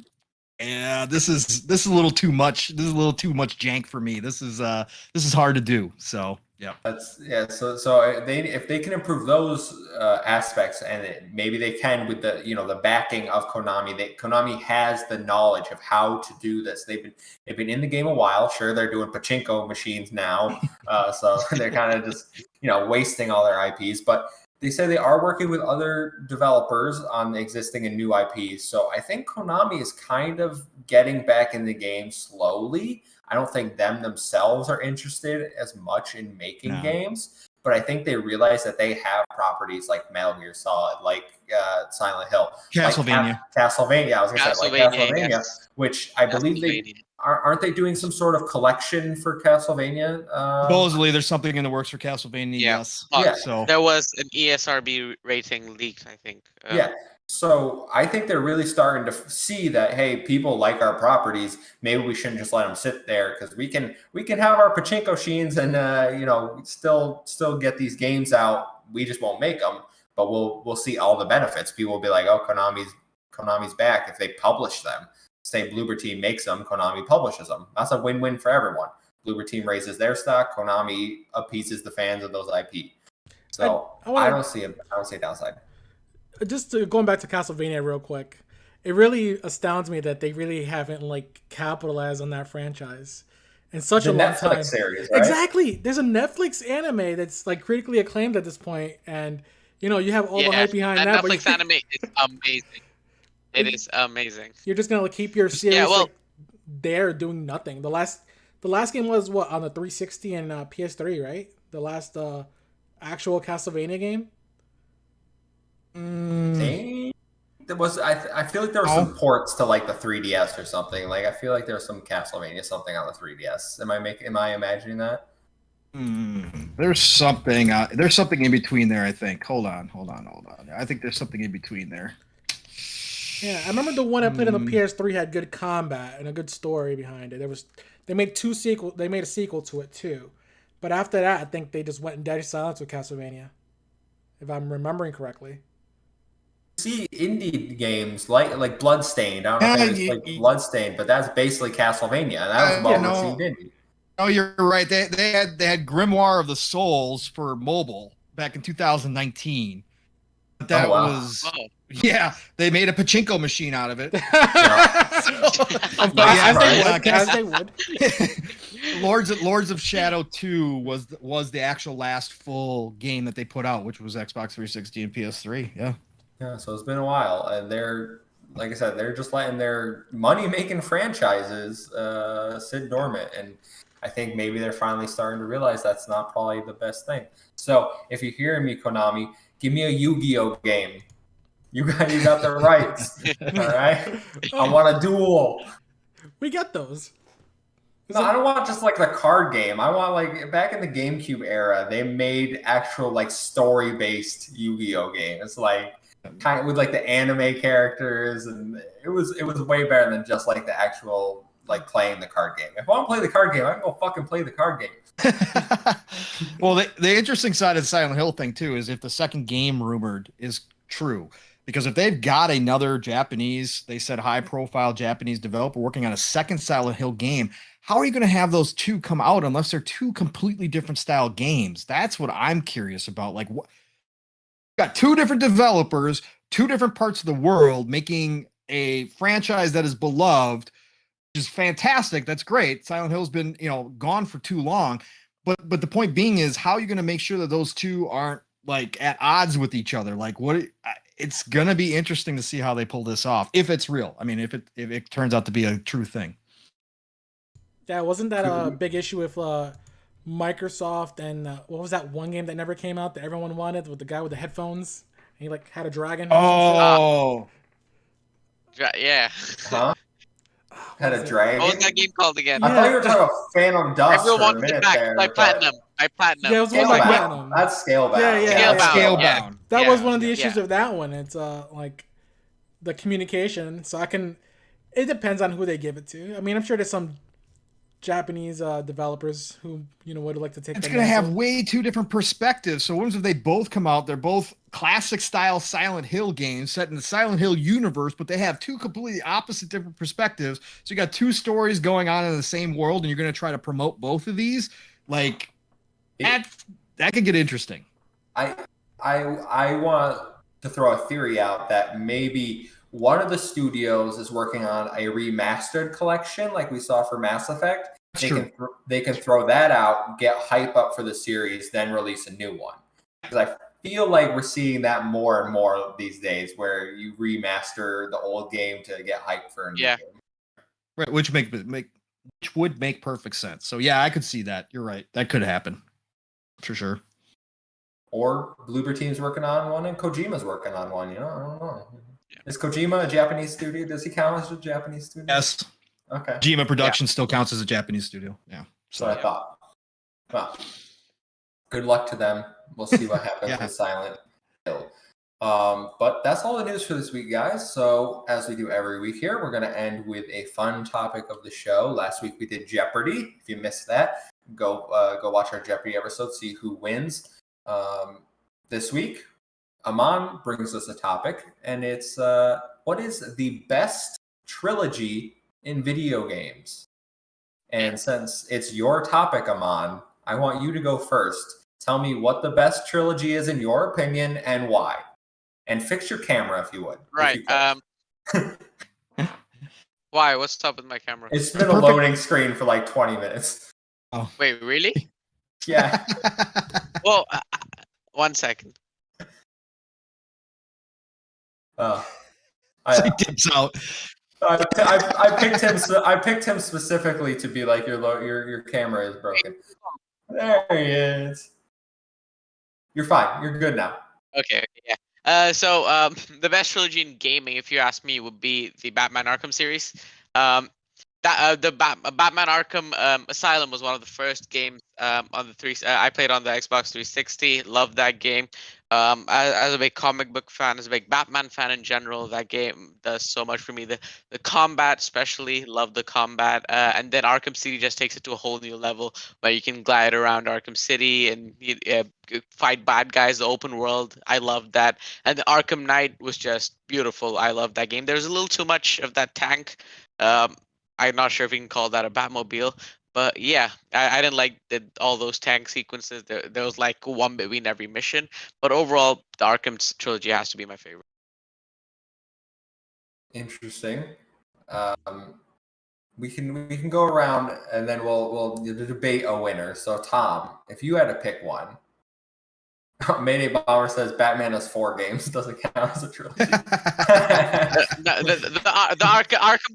yeah, this is a little too much. This is a little too much jank for me. This is hard to do. So yeah, So if they can improve those aspects, and maybe they can with the backing of Konami. Konami has the knowledge of how to do this. They've been in the game a while. Sure, they're doing pachinko machines now, so they're kind of just wasting all their IPs. But they say they are working with other developers on existing and new IPs. So I think Konami is kind of getting back in the game slowly. I don't think them themselves are interested as much in making games, but I think they realize that they have properties like Metal Gear Solid, like Silent Hill, Castlevania. Castlevania. I was going to say like Castlevania, yes. which I believe aren't they doing some sort of collection for Castlevania? Supposedly, there's something in the works for Castlevania. Yes. So there was an ESRB rating leaked, I think. So I think they're really starting to see that, hey, people like our properties. Maybe we shouldn't just let them sit there, because we can have our pachinko machines and still get these games out. We just won't make them, but we'll see all the benefits. People will be like, oh, Konami's back if they publish them. Say Bloober Team makes them, Konami publishes them. That's a win-win for everyone. Bloober Team raises their stock, Konami appeases the fans of those IP. So I don't see a downside. Just going back to Castlevania real quick, it really astounds me that they really haven't capitalized on that franchise in such a long time. Series, right? Exactly. There's a Netflix anime that's critically acclaimed at this point, and you have all the hype behind that. Netflix anime is amazing. It is amazing. You're just gonna keep your series there doing nothing. The last game was what, on the 360 and PS3, right? The last actual Castlevania game. There was I feel like there were some ports to the 3DS or something. I feel like there was some Castlevania something on the 3DS. Am I imagining that? There's something in between there, I think. Hold on. I think there's something in between there. Yeah, I remember the one I played on the PS3 had good combat and a good story behind it. They made a sequel to it too. But after that, I think they just went in dead silence with Castlevania, if I'm remembering correctly. See indie games like Bloodstained. I don't know if it's Bloodstained, but that's basically Castlevania. That was well received indie. Oh, you're right. They had Grimoire of the Souls for mobile back in 2019. But that was they made a pachinko machine out of it. As they would. Lords of Shadow 2 was the actual last full game that they put out, which was Xbox 360 and PS3. Yeah, so it's been a while, and they're, like I said, they're just letting their money-making franchises sit dormant, and I think maybe they're finally starting to realize that's not probably the best thing. So if you're hearing me, Konami, give me a Yu-Gi-Oh game. You got the rights, all right? I want a duel. We got those. No, I don't want just the card game. I want back in the GameCube era, they made actual story-based Yu-Gi-Oh game. It's kind of with the anime characters, and it was way better than just the actual playing the card game. If I want to play the card game, I can go fucking play the card game. Well, the interesting side of the Silent Hill thing too is if the second game rumored is true, because if they've got another they said high-profile Japanese developer working on a second Silent Hill game, how are you going to have those two come out unless they're two completely different style games? That's what I'm curious about. What? Got two different developers, two different parts of the world making a franchise that is beloved, which is fantastic. That's great. Silent Hill's been, gone for too long. But the point being is, how are you going to make sure that those two aren't at odds with each other? It's going to be interesting to see how they pull this off, if it's real. I mean, if it turns out to be a true thing. Yeah, wasn't that a big issue with Microsoft and what was that one game that never came out that everyone wanted with the guy with the headphones? And he had a dragon. Oh, yeah. Huh? Had a was it? dragon. What was that game called again? I thought you were Yeah. talking about Phantom Dust Everyone for a wants it minute back. there. By but- Platinum. By Platinum. Yeah, it was one by Scalebound. Platinum. That's Scalebound. Yeah, yeah, Scalebound. yeah. Scalebound. That Yeah. was one of the Yeah. issues of that one. It's like the communication. So it depends on who they give it to. I mean, I'm sure there's some Japanese developers who would like to take. It's the going to have mantle. way two different perspectives. So what if they both come out? They're both classic style Silent Hill games set in the Silent Hill universe, but they have two completely opposite different perspectives. So you got two stories going on in the same world, and you're going to try to promote both of these. Like that could get interesting. I want to throw a theory out that maybe one of the studios is working on a remastered collection, like we saw for Mass Effect. They can throw that out, get hype up for the series, then release a new one. Because I feel like we're seeing that more and more these days, where you remaster the old game to get hype for a new game. Right, which would make perfect sense. So yeah, I could see that. You're right. That could happen for sure. Or Bloober Team's working on one, and Kojima's working on one. I don't know. Is Kojima a Japanese studio? Does he count as a Japanese studio? Yes. Okay. Kojima Productions still counts as a Japanese studio. Yeah. So I thought. Well, good luck to them. We'll see what happens with Silent Hill. But that's all the news for this week, guys. So as we do every week here, we're going to end with a fun topic of the show. Last week we did Jeopardy. If you missed that, go watch our Jeopardy episode, see who wins. This week, Aman brings us a topic, and it's what is the best trilogy in video games? And since it's your topic, Aman, I want you to go first. Tell me what the best trilogy is in your opinion and why. And fix your camera if you would. Right. Why? What's up with my camera? It's been a loading screen for like 20 minutes. Oh. Wait, really? Yeah. Well, 1 second. I dips out. I picked him. I picked him specifically to be like your camera is broken. There he is. You're fine. You're good now. Okay. Yeah. So the best trilogy in gaming, if you ask me, would be the Batman Arkham series. Batman Arkham Asylum was one of the first games on the I played on the Xbox 360. Loved that game. As a big comic book fan, as a big Batman fan in general, that game does so much for me. The combat, especially, love the combat. And then Arkham City just takes it to a whole new level where you can glide around Arkham City and fight bad guys. The open world, I loved that. And the Arkham Knight was just beautiful. I love that game. There's a little too much of that tank. I'm not sure if you can call that a Batmobile, but yeah, I didn't like all those tank sequences. There was like one between every mission, but overall, the Arkham trilogy has to be my favorite. Interesting. We can go around and then we'll debate a winner. So Tom, if you had to pick one, Mayday Bomber says Batman has 4 games. Doesn't count as a trilogy. the Arkham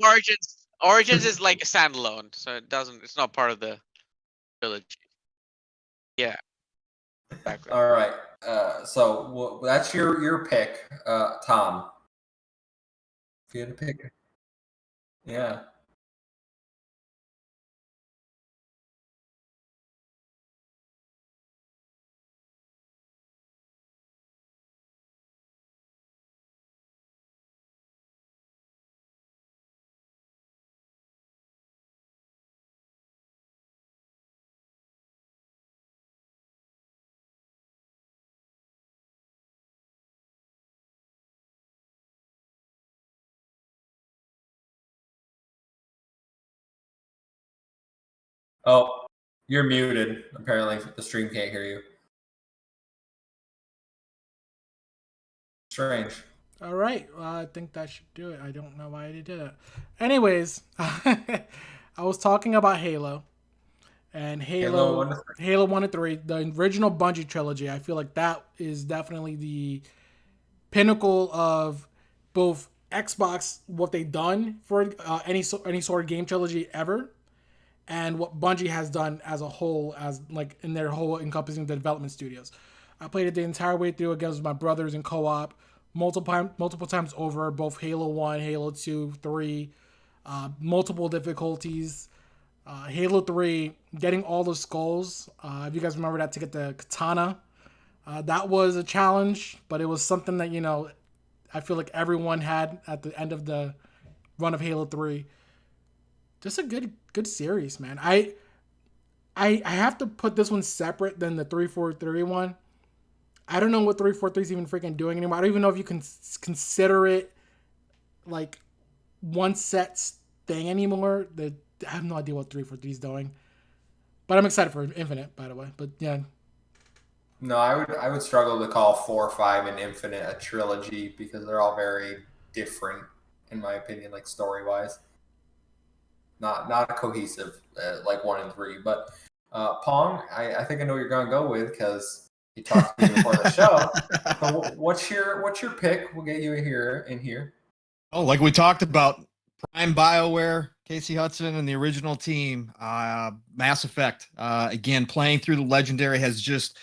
Origins is like a standalone, so it's not part of the trilogy. Yeah. Exactly. All right. So that's your pick, Tom. If you had to pick. Yeah. Oh, you're muted. Apparently, the stream can't hear you. Strange. All right. Well, I think that should do it. I don't know why I did it. Anyways, I was talking about Halo. And Halo 1 to 3, the original Bungie trilogy. I feel like that is definitely the pinnacle of both Xbox, what they've done for any sort of game trilogy ever, and what Bungie has done as a whole, as like in their whole encompassing the development studios. I played it the entire way through against my brothers in co-op, multiple times over, both Halo 1, Halo 2, 3. multiple difficulties. Halo 3, getting all the skulls. If you guys remember that to get the katana, that was a challenge, but it was something that, I feel like everyone had at the end of the run of Halo 3. Just a good series, man. I have to put this one separate than the 343 one. I don't know what 343 is even freaking doing anymore. I don't even know if you can consider it like one set thing anymore. I have no idea what 343 is doing. But I'm excited for Infinite, by the way. But yeah. No, I would struggle to call 4, 5, and Infinite a trilogy because they're all very different, in my opinion, like story wise. Not cohesive like 1 and 3. But Pong, I think I know what you're gonna go with because you talked to me before the show. So what's your pick? We'll get you in here. Oh, like we talked about, Prime BioWare, Casey Hudson, and the original team, Mass Effect. Again, playing through the Legendary has just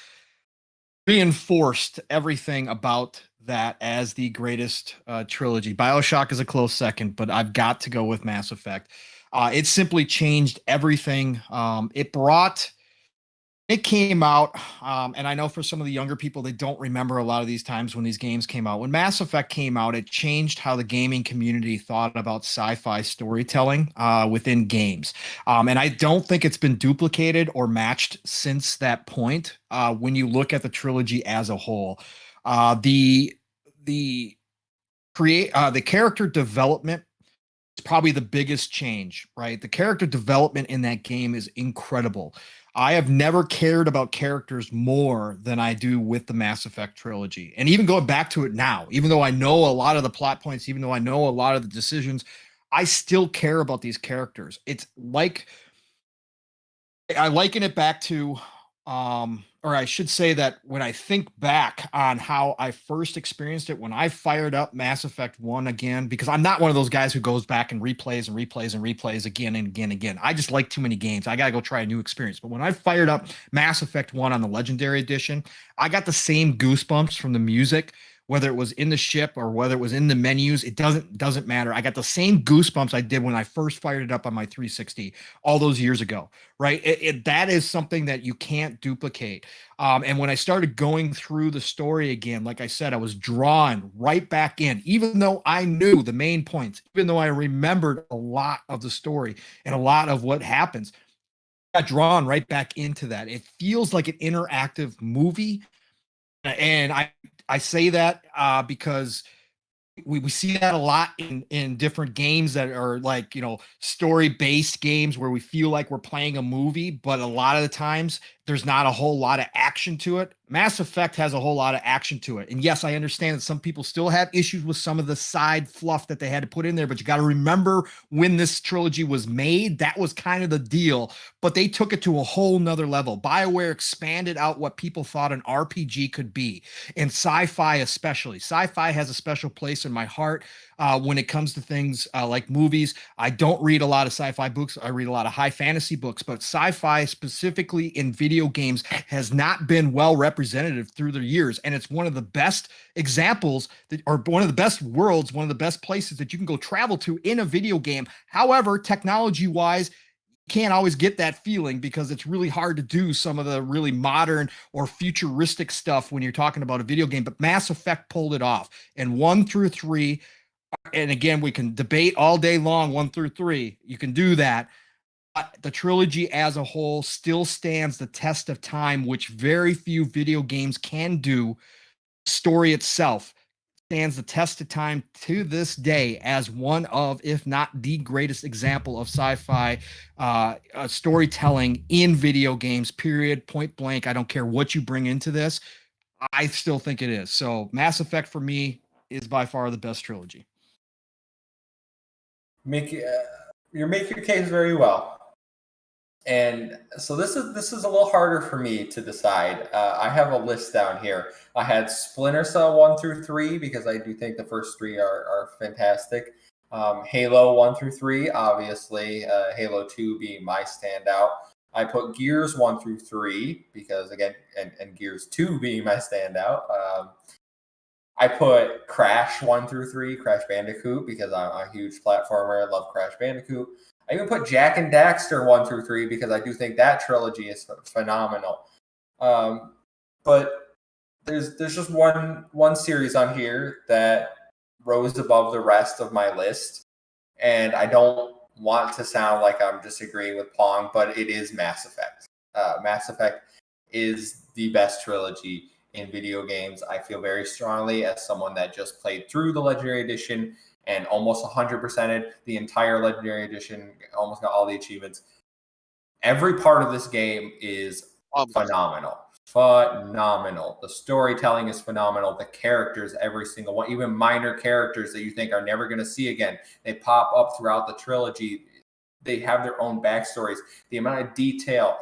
reinforced everything about that as the greatest trilogy. BioShock is a close second, but I've got to go with Mass Effect. It simply changed everything. It came out, and I know for some of the younger people, they don't remember a lot of these times when these games came out. When Mass Effect came out, it changed how the gaming community thought about sci-fi storytelling within games. And I don't think it's been duplicated or matched since that point when you look at the trilogy as a whole. The character development is probably the biggest change, right? The character development in that game is incredible. I have never cared about characters more than I do with the Mass Effect trilogy. And even going back to it now, even though I know a lot of the plot points, even though I know a lot of the decisions, I still care about these characters. It's like I liken it back to or I should say that when I think back on how I first experienced it, when I fired up Mass Effect 1 again, because I'm not one of those guys who goes back and replays and replays and replays again and again and again. I just like too many games. I got to go try a new experience. But when I fired up Mass Effect 1 on the Legendary Edition, I got the same goosebumps from the music, whether it was in the ship or whether it was in the menus. It doesn't matter. I got the same goosebumps I did when I first fired it up on my 360 all those years ago, right? That is something that you can't duplicate. And when I started going through the story again, like I said, I was drawn right back in, even though I knew the main points, even though I remembered a lot of the story and a lot of what happens. I got drawn right back into that. It feels like an interactive movie. And I say that because we see that a lot in different games that are like, story based games where we feel like we're playing a movie, but a lot of the times there's not a whole lot of action to it. Mass Effect has a whole lot of action to it. And yes, I understand that some people still have issues with some of the side fluff that they had to put in there, but you got to remember when this trilogy was made, that was kind of the deal, but they took it to a whole nother level. BioWare expanded out what people thought an RPG could be, and sci-fi especially. Sci-fi has a special place in my heart when it comes to things like movies. I don't read a lot of sci-fi books. I read a lot of high fantasy books, but sci-fi specifically in video games has not been well representative through the years. And it's one of the best examples or one of the best worlds, one of the best places that you can go travel to in a video game. However, technology wise, can't always get that feeling because it's really hard to do some of the really modern or futuristic stuff when you're talking about a video game. But Mass Effect pulled it off. And 1 through 3, and again, we can debate all day long 1 through 3. You can do that. But the trilogy as a whole still stands the test of time, which very few video games can do. Story itself stands the test of time to this day as one of, if not the greatest example of sci-fi storytelling in video games, period, point blank. I don't care what you bring into this. I still think it is. So Mass Effect for me is by far the best trilogy. You make your case very well. And so this is a little harder for me to decide. I have a list down here. I had Splinter Cell 1 through 3 because I do think the first 3 are fantastic. Halo 1 through 3, obviously. Halo 2 being my standout. I put Gears 1 through 3 because, again, and Gears 2 being my standout. I put Crash 1 through 3, Crash Bandicoot, because I'm a huge platformer. I love Crash Bandicoot. I even put Jak and Daxter 1 through 3 because I do think that trilogy is phenomenal. But there's just one series on here that rose above the rest of my list, and I don't want to sound like I'm disagreeing with Pong, but it is Mass Effect. Mass Effect is the best trilogy in video games. I feel very strongly, as someone that just played through the Legendary Edition and almost 100%ed the entire Legendary Edition, almost got all the achievements. Every part of this game is phenomenal. Phenomenal. The storytelling is phenomenal. The characters, every single one, even minor characters that you think are never going to see again, they pop up throughout the trilogy. They have their own backstories. The amount of detail,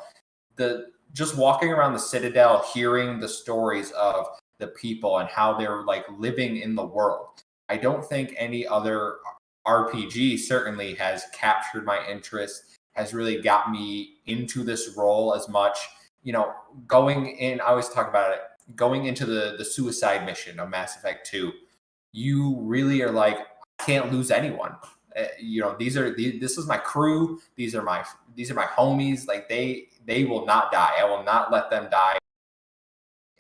just walking around the Citadel, hearing the stories of the people and how they're like living in the world. I don't think any other RPG certainly has captured my interest, has really got me into this role as much. You know, going in, I always talk about it, going into the suicide mission of Mass Effect 2, you really are like, I can't lose anyone. This is my crew. These are my homies. Like they will not die. I will not let them die.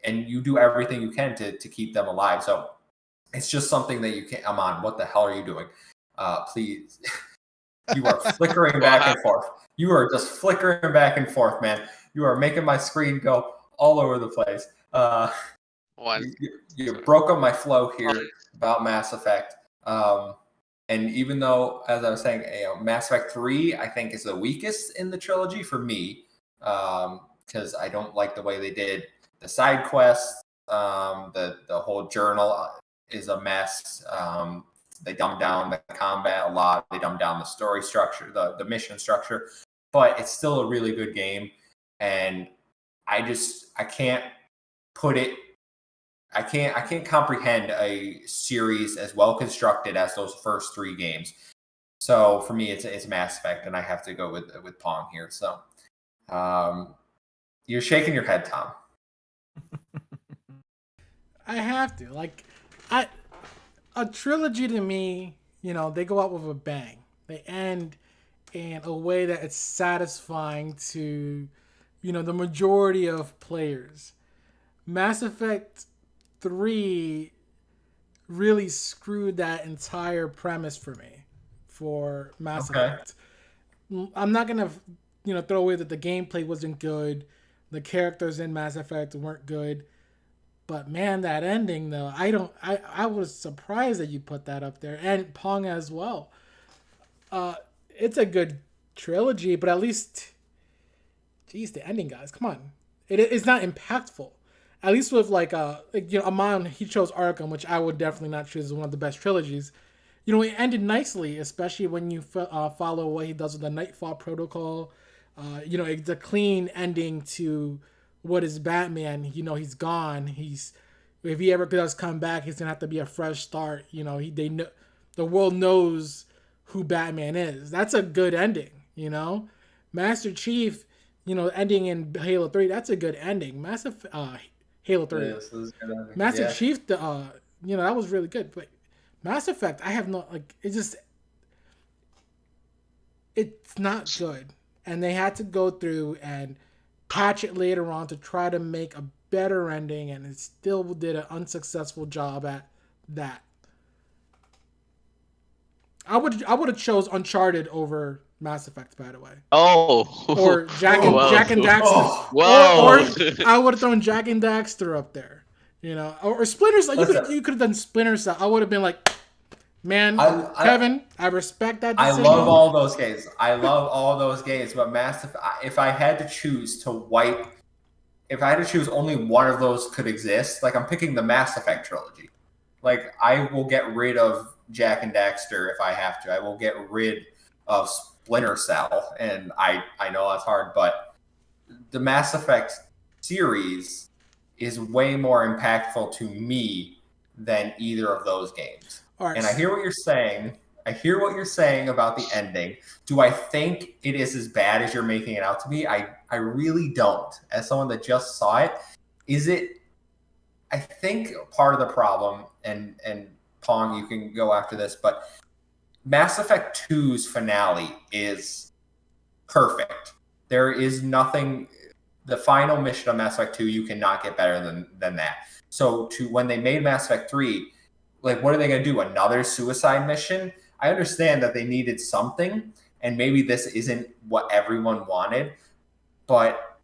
And you do everything you can to keep them alive. So it's just something that you can't. Amon, what the hell are you doing? Please. You are flickering back and forth. You are just flickering back and forth, man. You are making my screen go all over the place. You broke up my flow here about Mass Effect. And even though, as I was saying, Mass Effect 3, I think is the weakest in the trilogy for me, because I don't like the way they did the side quests. The whole journal is a mess. They dumb down the combat a lot. They dumb down the story structure, the mission structure, but it's still a really good game. And I can't comprehend a series as well constructed as those first 3 games. So for me, it's Mass Effect, and I have to go with Pong here. So you're shaking your head, Tom. I have to. A trilogy to me, they go out with a bang. They end in a way that it's satisfying to, the majority of players. Mass Effect 3 really screwed that entire premise for me for Mass Effect. I'm not going to, throw away that the gameplay wasn't good. The characters in Mass Effect weren't good. But man, that ending though, I was surprised that you put that up there, and Pong as well. It's a good trilogy, but at least, geez, the ending, guys, come on, it's not impactful. At least with Amon, he chose Arkham, which I would definitely not choose as one of the best trilogies. It ended nicely, especially when you follow what he does with the Nightfall Protocol. It's a clean ending to what is Batman. He's gone. If he ever does come back, he's gonna have to be a fresh start. The world knows who Batman is. That's a good ending. Master Chief, ending in Halo 3. That's a good ending. Halo 3. Yes, this is good. Master Chief, that was really good. But Mass Effect, I have no it's not good, and they had to go through and patch it later on to try to make a better ending, and it still did an unsuccessful job at that. I would have chose Uncharted over Mass Effect, by the way. Oh. Or Jak and Daxter. Or I would have thrown Jak and Daxter up there. Or Splinter Cell. You could have done Splinter Cell. I would have been like, man, Kevin, I respect that decision. I love all those games. But Mass Effect, if I had to choose only one of those could exist, I'm picking the Mass Effect trilogy. I will get rid of Jak and Daxter if I have to. I will get rid of Splinter Cell, and I know that's hard, but the Mass Effect series is way more impactful to me than either of those games. Right. And I hear what you're saying. About the ending. Do I think it is as bad as you're making it out to be? I really don't. As someone that just saw it, is it I think part of the problem, and Pong, you can go after this, but Mass Effect 2's finale is perfect. There is nothing. The final mission of Mass Effect 2, you cannot get better than that. So when they made Mass Effect 3, like, what are they going to do? Another suicide mission? I understand that they needed something, and maybe this isn't what everyone wanted, but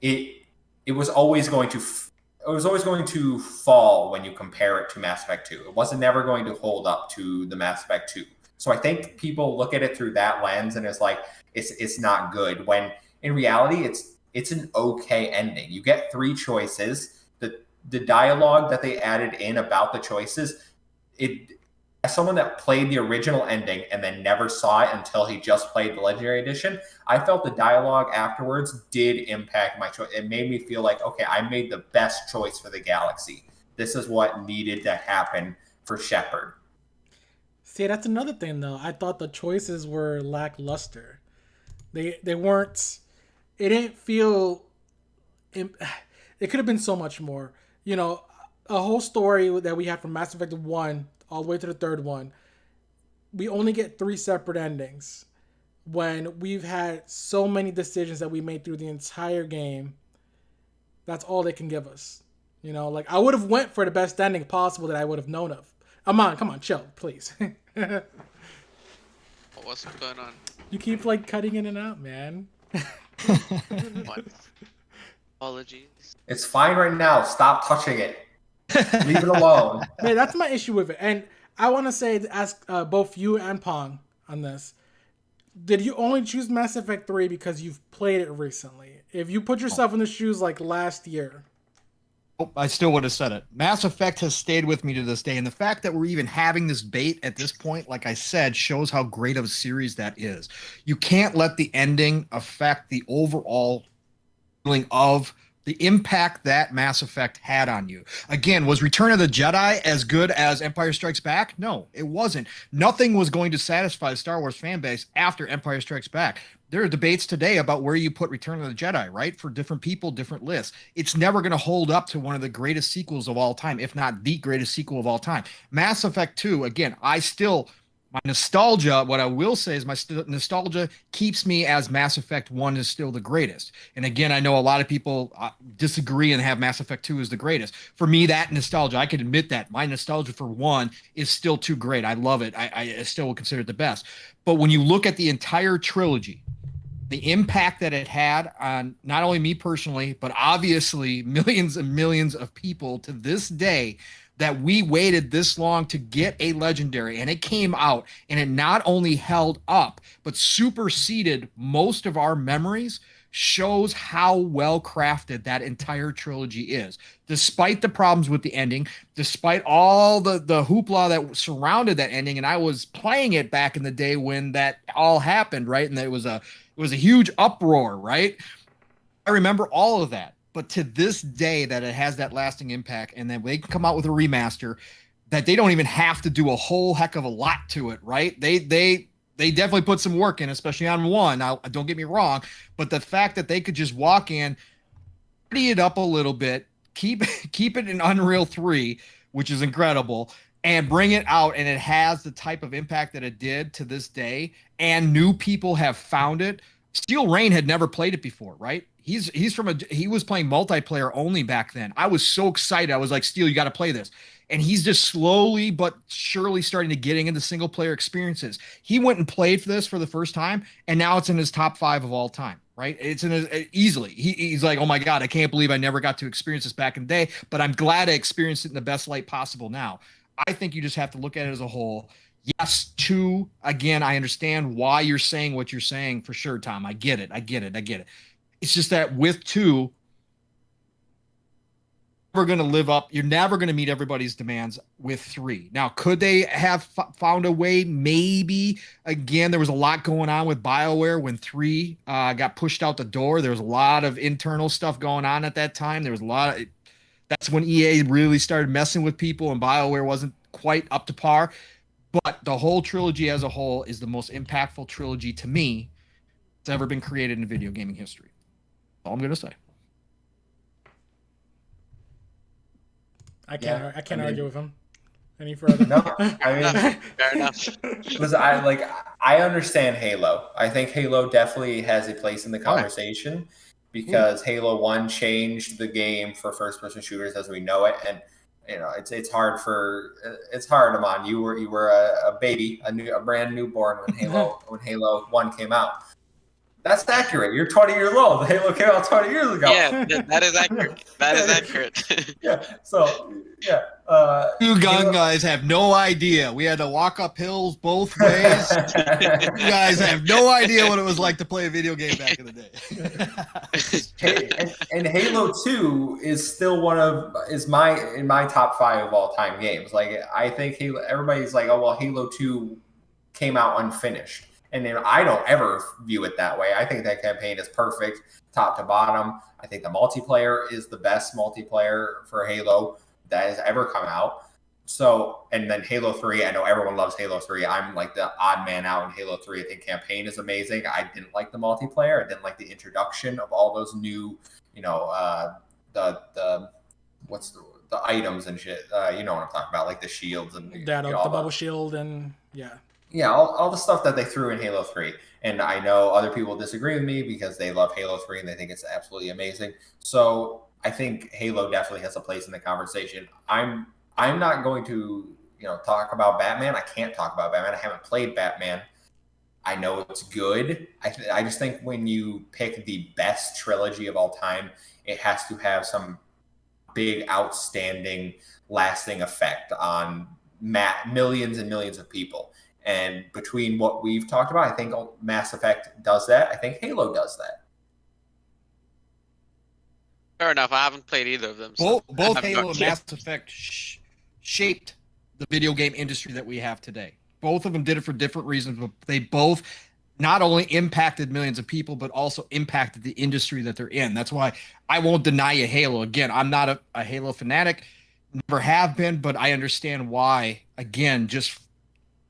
it was always going to fall when you compare it to Mass Effect 2. It wasn't never going to hold up to the Mass Effect 2. So I think people look at it through that lens and it's like it's not good, when in reality it's an okay ending. You get 3 choices. The dialogue that they added in about the choices, as someone that played the original ending and then never saw it until he just played the Legendary Edition, I felt the dialogue afterwards did impact my choice. It made me feel like, okay, I made the best choice for the galaxy. This is what needed to happen for Shepard. See, that's another thing though. I thought the choices were lackluster. They weren't. It didn't feel. It could have been so much more. You know, a whole story that we had from Mass Effect 1 all the way to the third one. We only get 3 separate endings when we've had so many decisions that we made through the entire game. That's all they can give us. You know, like, I would have went for the best ending possible that I would have known of. Come on, chill, please. What's going on? You keep, like, cutting in and out, man. What? Apologies. It's fine right now. Stop touching it. Leave it alone. Man, that's my issue with it. And I want to say, ask both you and Pong on this. Did you only choose Mass Effect 3 because you've played it recently? If you put yourself in the shoes like last year. Oh, I still would have said it. Mass Effect has stayed with me to this day. And the fact that we're even having this debate at this point, like I said, shows how great of a series that is. You can't let the ending affect the overall feeling of the impact that Mass Effect had on you. Again, was Return of the Jedi as good as Empire Strikes Back? No, it wasn't. Nothing was going to satisfy the Star Wars fan base after Empire Strikes Back. There are debates today about where you put Return of the Jedi, right? For different people, different lists. It's never going to hold up to one of the greatest sequels of all time, if not the greatest sequel of all time. Mass Effect 2, again, my nostalgia, what I will say is my nostalgia keeps me as Mass Effect 1 is still the greatest. And again, I know a lot of people disagree and have Mass Effect 2 as the greatest. For me, that nostalgia, I can admit that. My nostalgia for 1 is still too great. I love it. I still will consider it the best. But when you look at the entire trilogy, the impact that it had on not only me personally, but obviously millions and millions of people to this day, that we waited this long to get a legendary, and it came out and it not only held up but superseded most of our memories, shows how well crafted that entire trilogy is. Despite the problems with the ending, despite all the hoopla that surrounded that ending, and I was playing it back in the day when that all happened, right? And it was a huge uproar, right? I remember all of that. But to this day, that it has that lasting impact, and then they can come out with a remaster that they don't even have to do a whole heck of a lot to it, right? They definitely put some work in, especially on 1. Now, don't get me wrong, but the fact that they could just walk in, pretty it up a little bit, keep it in Unreal 3, which is incredible, and bring it out, and it has the type of impact that it did to this day, and new people have found it. Steel Rain had never played it before, right? He was playing multiplayer only back then. I was so excited. I was like, Steel, you got to play this. And he's just slowly but surely starting to getting into single player experiences. He went and played for this for the first time, and now it's in his top 5 of all time, right? It's in his easily. He's like, oh my God, I can't believe I never got to experience this back in the day, but I'm glad I experienced it in the best light possible now. I think you just have to look at it as a whole. Yes, 2, again, I understand why you're saying what you're saying for sure, Tom. I get it. It's just that with 2, we're going to live up. You're never going to meet everybody's demands with 3. Now, could they have found a way? Maybe. Again, there was a lot going on with BioWare when 3 got pushed out the door. There was a lot of internal stuff going on at that time. There was a lot of, that's when EA really started messing with people, and BioWare wasn't quite up to par. But the whole trilogy as a whole is the most impactful trilogy to me that's ever been created in video gaming history. All I'm going to say. I Yeah, can't I mean- argue with him any further. No, I mean, Fair enough. listen, I understand Halo. I think Halo definitely has a place in the conversation because Halo 1 changed the game for first-person shooters as we know it, and it's hard, Amon. You were a baby, a brand newborn when Halo 1 came out. That's accurate. You're 20 years old. Halo came out 20 years ago. Yeah, that is accurate. That is accurate. Yeah. So yeah. You young guys have no idea. We had to walk up hills both ways. You guys have no idea what it was like to play a video game back in the day. and Halo 2 is still in my top 5 of all time games. Like I think everybody's like, oh well, Halo 2 came out unfinished. And then I don't ever view it that way. I think that campaign is perfect, top to bottom. I think the multiplayer is the best multiplayer for Halo that has ever come out. So, and then Halo 3, I know everyone loves Halo 3. I'm like the odd man out in Halo 3. I think campaign is amazing. I didn't like the multiplayer. I didn't like the introduction of all those new, the items and shit. You know what I'm talking about, like the shields and the bubble shield and all the stuff that they threw in Halo 3. And I know other people disagree with me because they love Halo 3 and they think it's absolutely amazing. So I think Halo definitely has a place in the conversation. I'm not going to, talk about Batman. I can't talk about Batman. I haven't played Batman. I know it's good. I just think when you pick the best trilogy of all time, it has to have some big, outstanding, lasting effect on millions and millions of people. And between what we've talked about, I think Mass Effect does that. I think Halo does that. Fair enough. I haven't played either of them. So Both Halo and Mass Effect shaped the video game industry that we have today. Both of them did it for different reasons, but they both not only impacted millions of people, but also impacted the industry that they're in. That's why I won't deny you Halo. Again, I'm not a Halo fanatic, never have been, but I understand why, again, just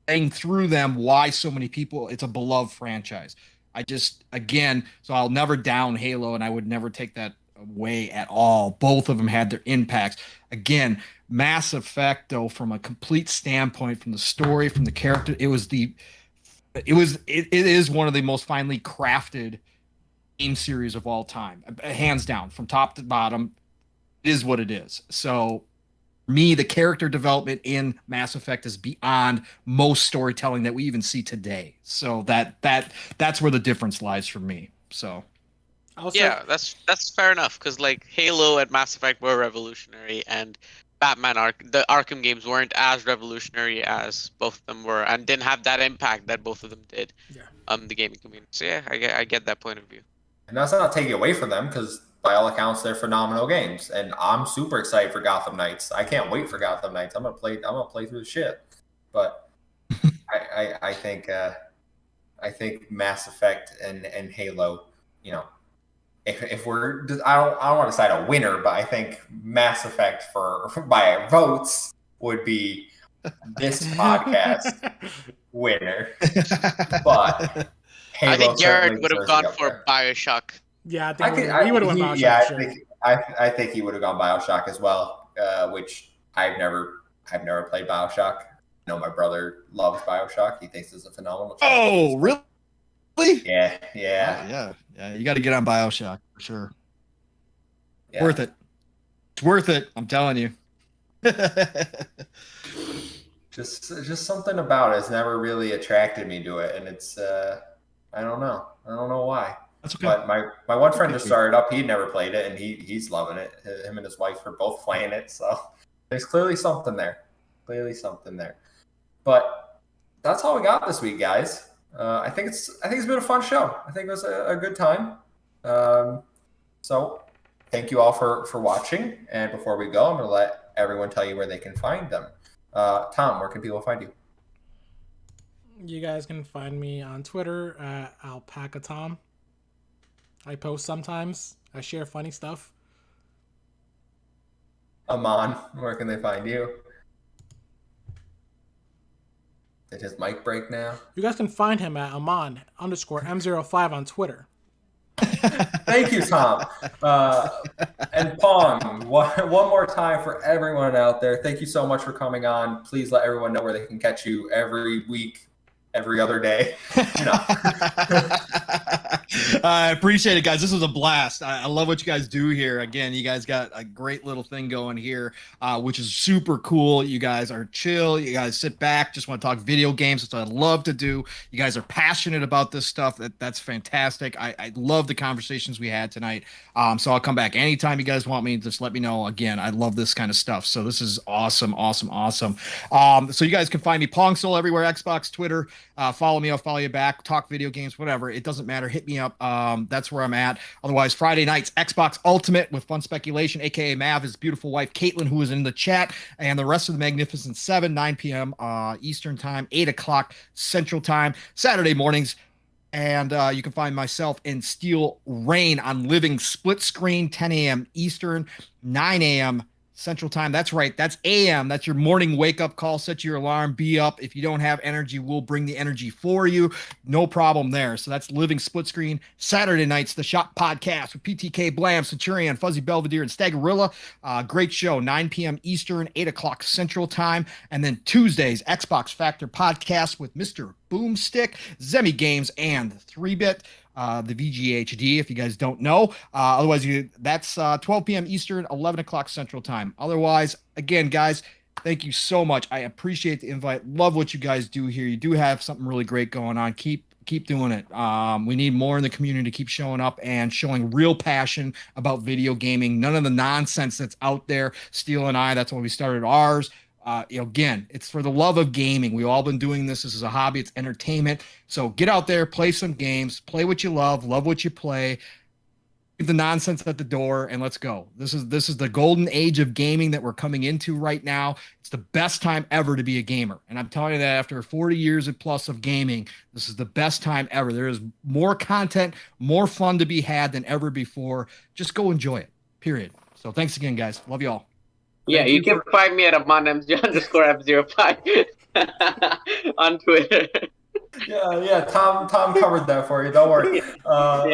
saying through them why so many people, it's a beloved franchise. So I'll never down Halo, and I would never take that away at all. Both of them had their impacts. Again, Mass Effect, though, from a complete standpoint, from the story, from the character, it is one of the most finely crafted game series of all time, hands down, from top to bottom. It is what it is. So me, the character development in Mass Effect is beyond most storytelling that we even see today. So that's where the difference lies for me. So yeah, that's fair enough, because like Halo and Mass Effect were revolutionary, and the Arkham games weren't as revolutionary as both of them were, and didn't have that impact that both of them did. Yeah. The gaming community. So yeah, I get that point of view. And that's not taking away from them, because by all accounts, they're phenomenal games, and I'm super excited for Gotham Knights. I can't wait for Gotham Knights. I'm gonna play through the shit. But I think Mass Effect and Halo, if we're, I don't want to decide a winner, but I think Mass Effect by votes would be this podcast winner. But Halo, I think Garrett would have gone for BioShock. Yeah, I think he would have won BioShock. Yeah, sure. I think he would have gone BioShock as well, which I've never played BioShock. I know my brother loves BioShock. He thinks it's a phenomenal. Oh, really? Yeah. You got to get on BioShock for sure. Yeah. Worth it. It's worth it. I'm telling you. Just something about it has never really attracted me to it, and it's I don't know why. That's okay. But my one friend just started up. He'd never played it, and he's loving it. Him and his wife are both playing it, so there's clearly something there. But that's all we got this week, guys. I think it's been a fun show. I think it was a good time. So thank you all for watching. And before we go, I'm going to let everyone tell you where they can find them. Tom, where can people find you? You guys can find me on Twitter at Alpaca Tom. I post sometimes. I share funny stuff. Amon, where can they find you? Did his mic break now? You guys can find him at Amon_M05 on Twitter. Thank you, Tom. And Pong, one more time for everyone out there. Thank you so much for coming on. Please let everyone know where they can catch you every week, every other day. I appreciate it, guys. This was a blast. I love what you guys do here. Again, you guys got a great little thing going here, which is super cool. You guys are chill. You guys sit back, just want to talk video games. That's what I love to do. You guys are passionate about this stuff. That's fantastic. I love the conversations we had tonight. So I'll come back anytime you guys want me. Just let me know. Again, I love this kind of stuff. So this is awesome, awesome, awesome. So you guys can find me Pong Soul everywhere, Xbox, Twitter. Follow me. I'll follow you back. Talk video games, whatever. It doesn't matter. Hit me up. That's where I'm at. Otherwise, Friday nights, Xbox Ultimate with Fun Speculation, aka Mav, his beautiful wife Caitlin, who is in the chat, and the rest of the Magnificent Seven, 9 p.m. Eastern Time, 8 o'clock Central Time, Saturday mornings. And you can find myself in Steel Rain on Living Split Screen, 10 a.m. Eastern, 9 a.m. Central Time. That's right. That's AM. That's your morning wake-up call. Set your alarm. Be up. If you don't have energy, we'll bring the energy for you. No problem there. So that's Living Split Screen. Saturday nights, the Shop Podcast with PTK, Blam, Centurion, Fuzzy Belvedere, and Staggerilla. Great show. 9 p.m. Eastern, 8 o'clock Central Time. And then Tuesdays, Xbox Factor Podcast with Mr. Boomstick, Zemi Games, and 3-Bit. The VGHD, if you guys don't know. Otherwise, that's 12 p.m. Eastern, 11 o'clock Central Time. Otherwise, again, guys, thank you so much. I appreciate the invite. Love what you guys do here. You do have something really great going on. Keep doing it. We need more in the community to keep showing up and showing real passion about video gaming. None of the nonsense that's out there. Steel and I, that's why we started ours. Again, it's for the love of gaming. We've all been doing this. This is a hobby. It's entertainment. So get out there, play some games, play what you love what you play. Leave the nonsense at the door, and let's go. This is the golden age of gaming that we're coming into right now. It's the best time ever to be a gamer. And I'm telling you that after 40 years and plus of gaming, this is the best time ever. There is more content, more fun to be had than ever before. Just go enjoy it, period. So thanks again, guys. Love you all. Yeah, you can find me at AmonMG_F05 on Twitter. Yeah. Tom covered that for you. Don't worry. Paul,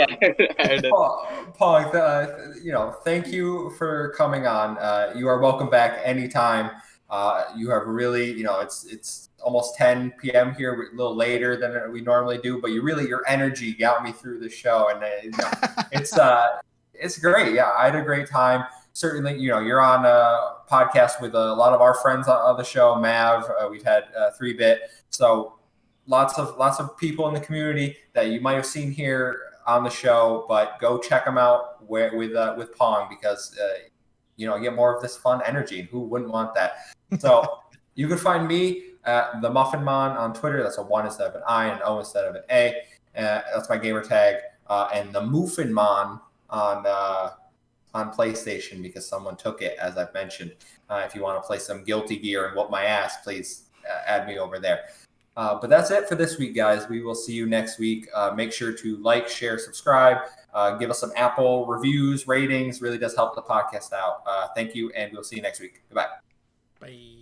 thank you for coming on. You are welcome back anytime. You have really, it's almost 10 p.m. here, a little later than we normally do, but your energy got me through the show, and it's great. Yeah, I had a great time. Certainly, you're on a podcast with a lot of our friends on the show, Mav. We've had 3-Bit. So lots of people in the community that you might have seen here on the show, but go check them out with Pong, because get more of this fun energy. Who wouldn't want that? So you can find me at the Muffin Mon on Twitter. That's a 1 instead of an I and an O instead of an A. That's my gamer tag. And the Muffin Mon on PlayStation, because someone took it, as I've mentioned. If you want to play some Guilty Gear and whoop my ass, please add me over there. But that's it for this week, guys. We will see you next week. Make sure to like, share, subscribe. Give us some Apple reviews, ratings. Really does help the podcast out. Thank you, and we'll see you next week. Goodbye. Bye.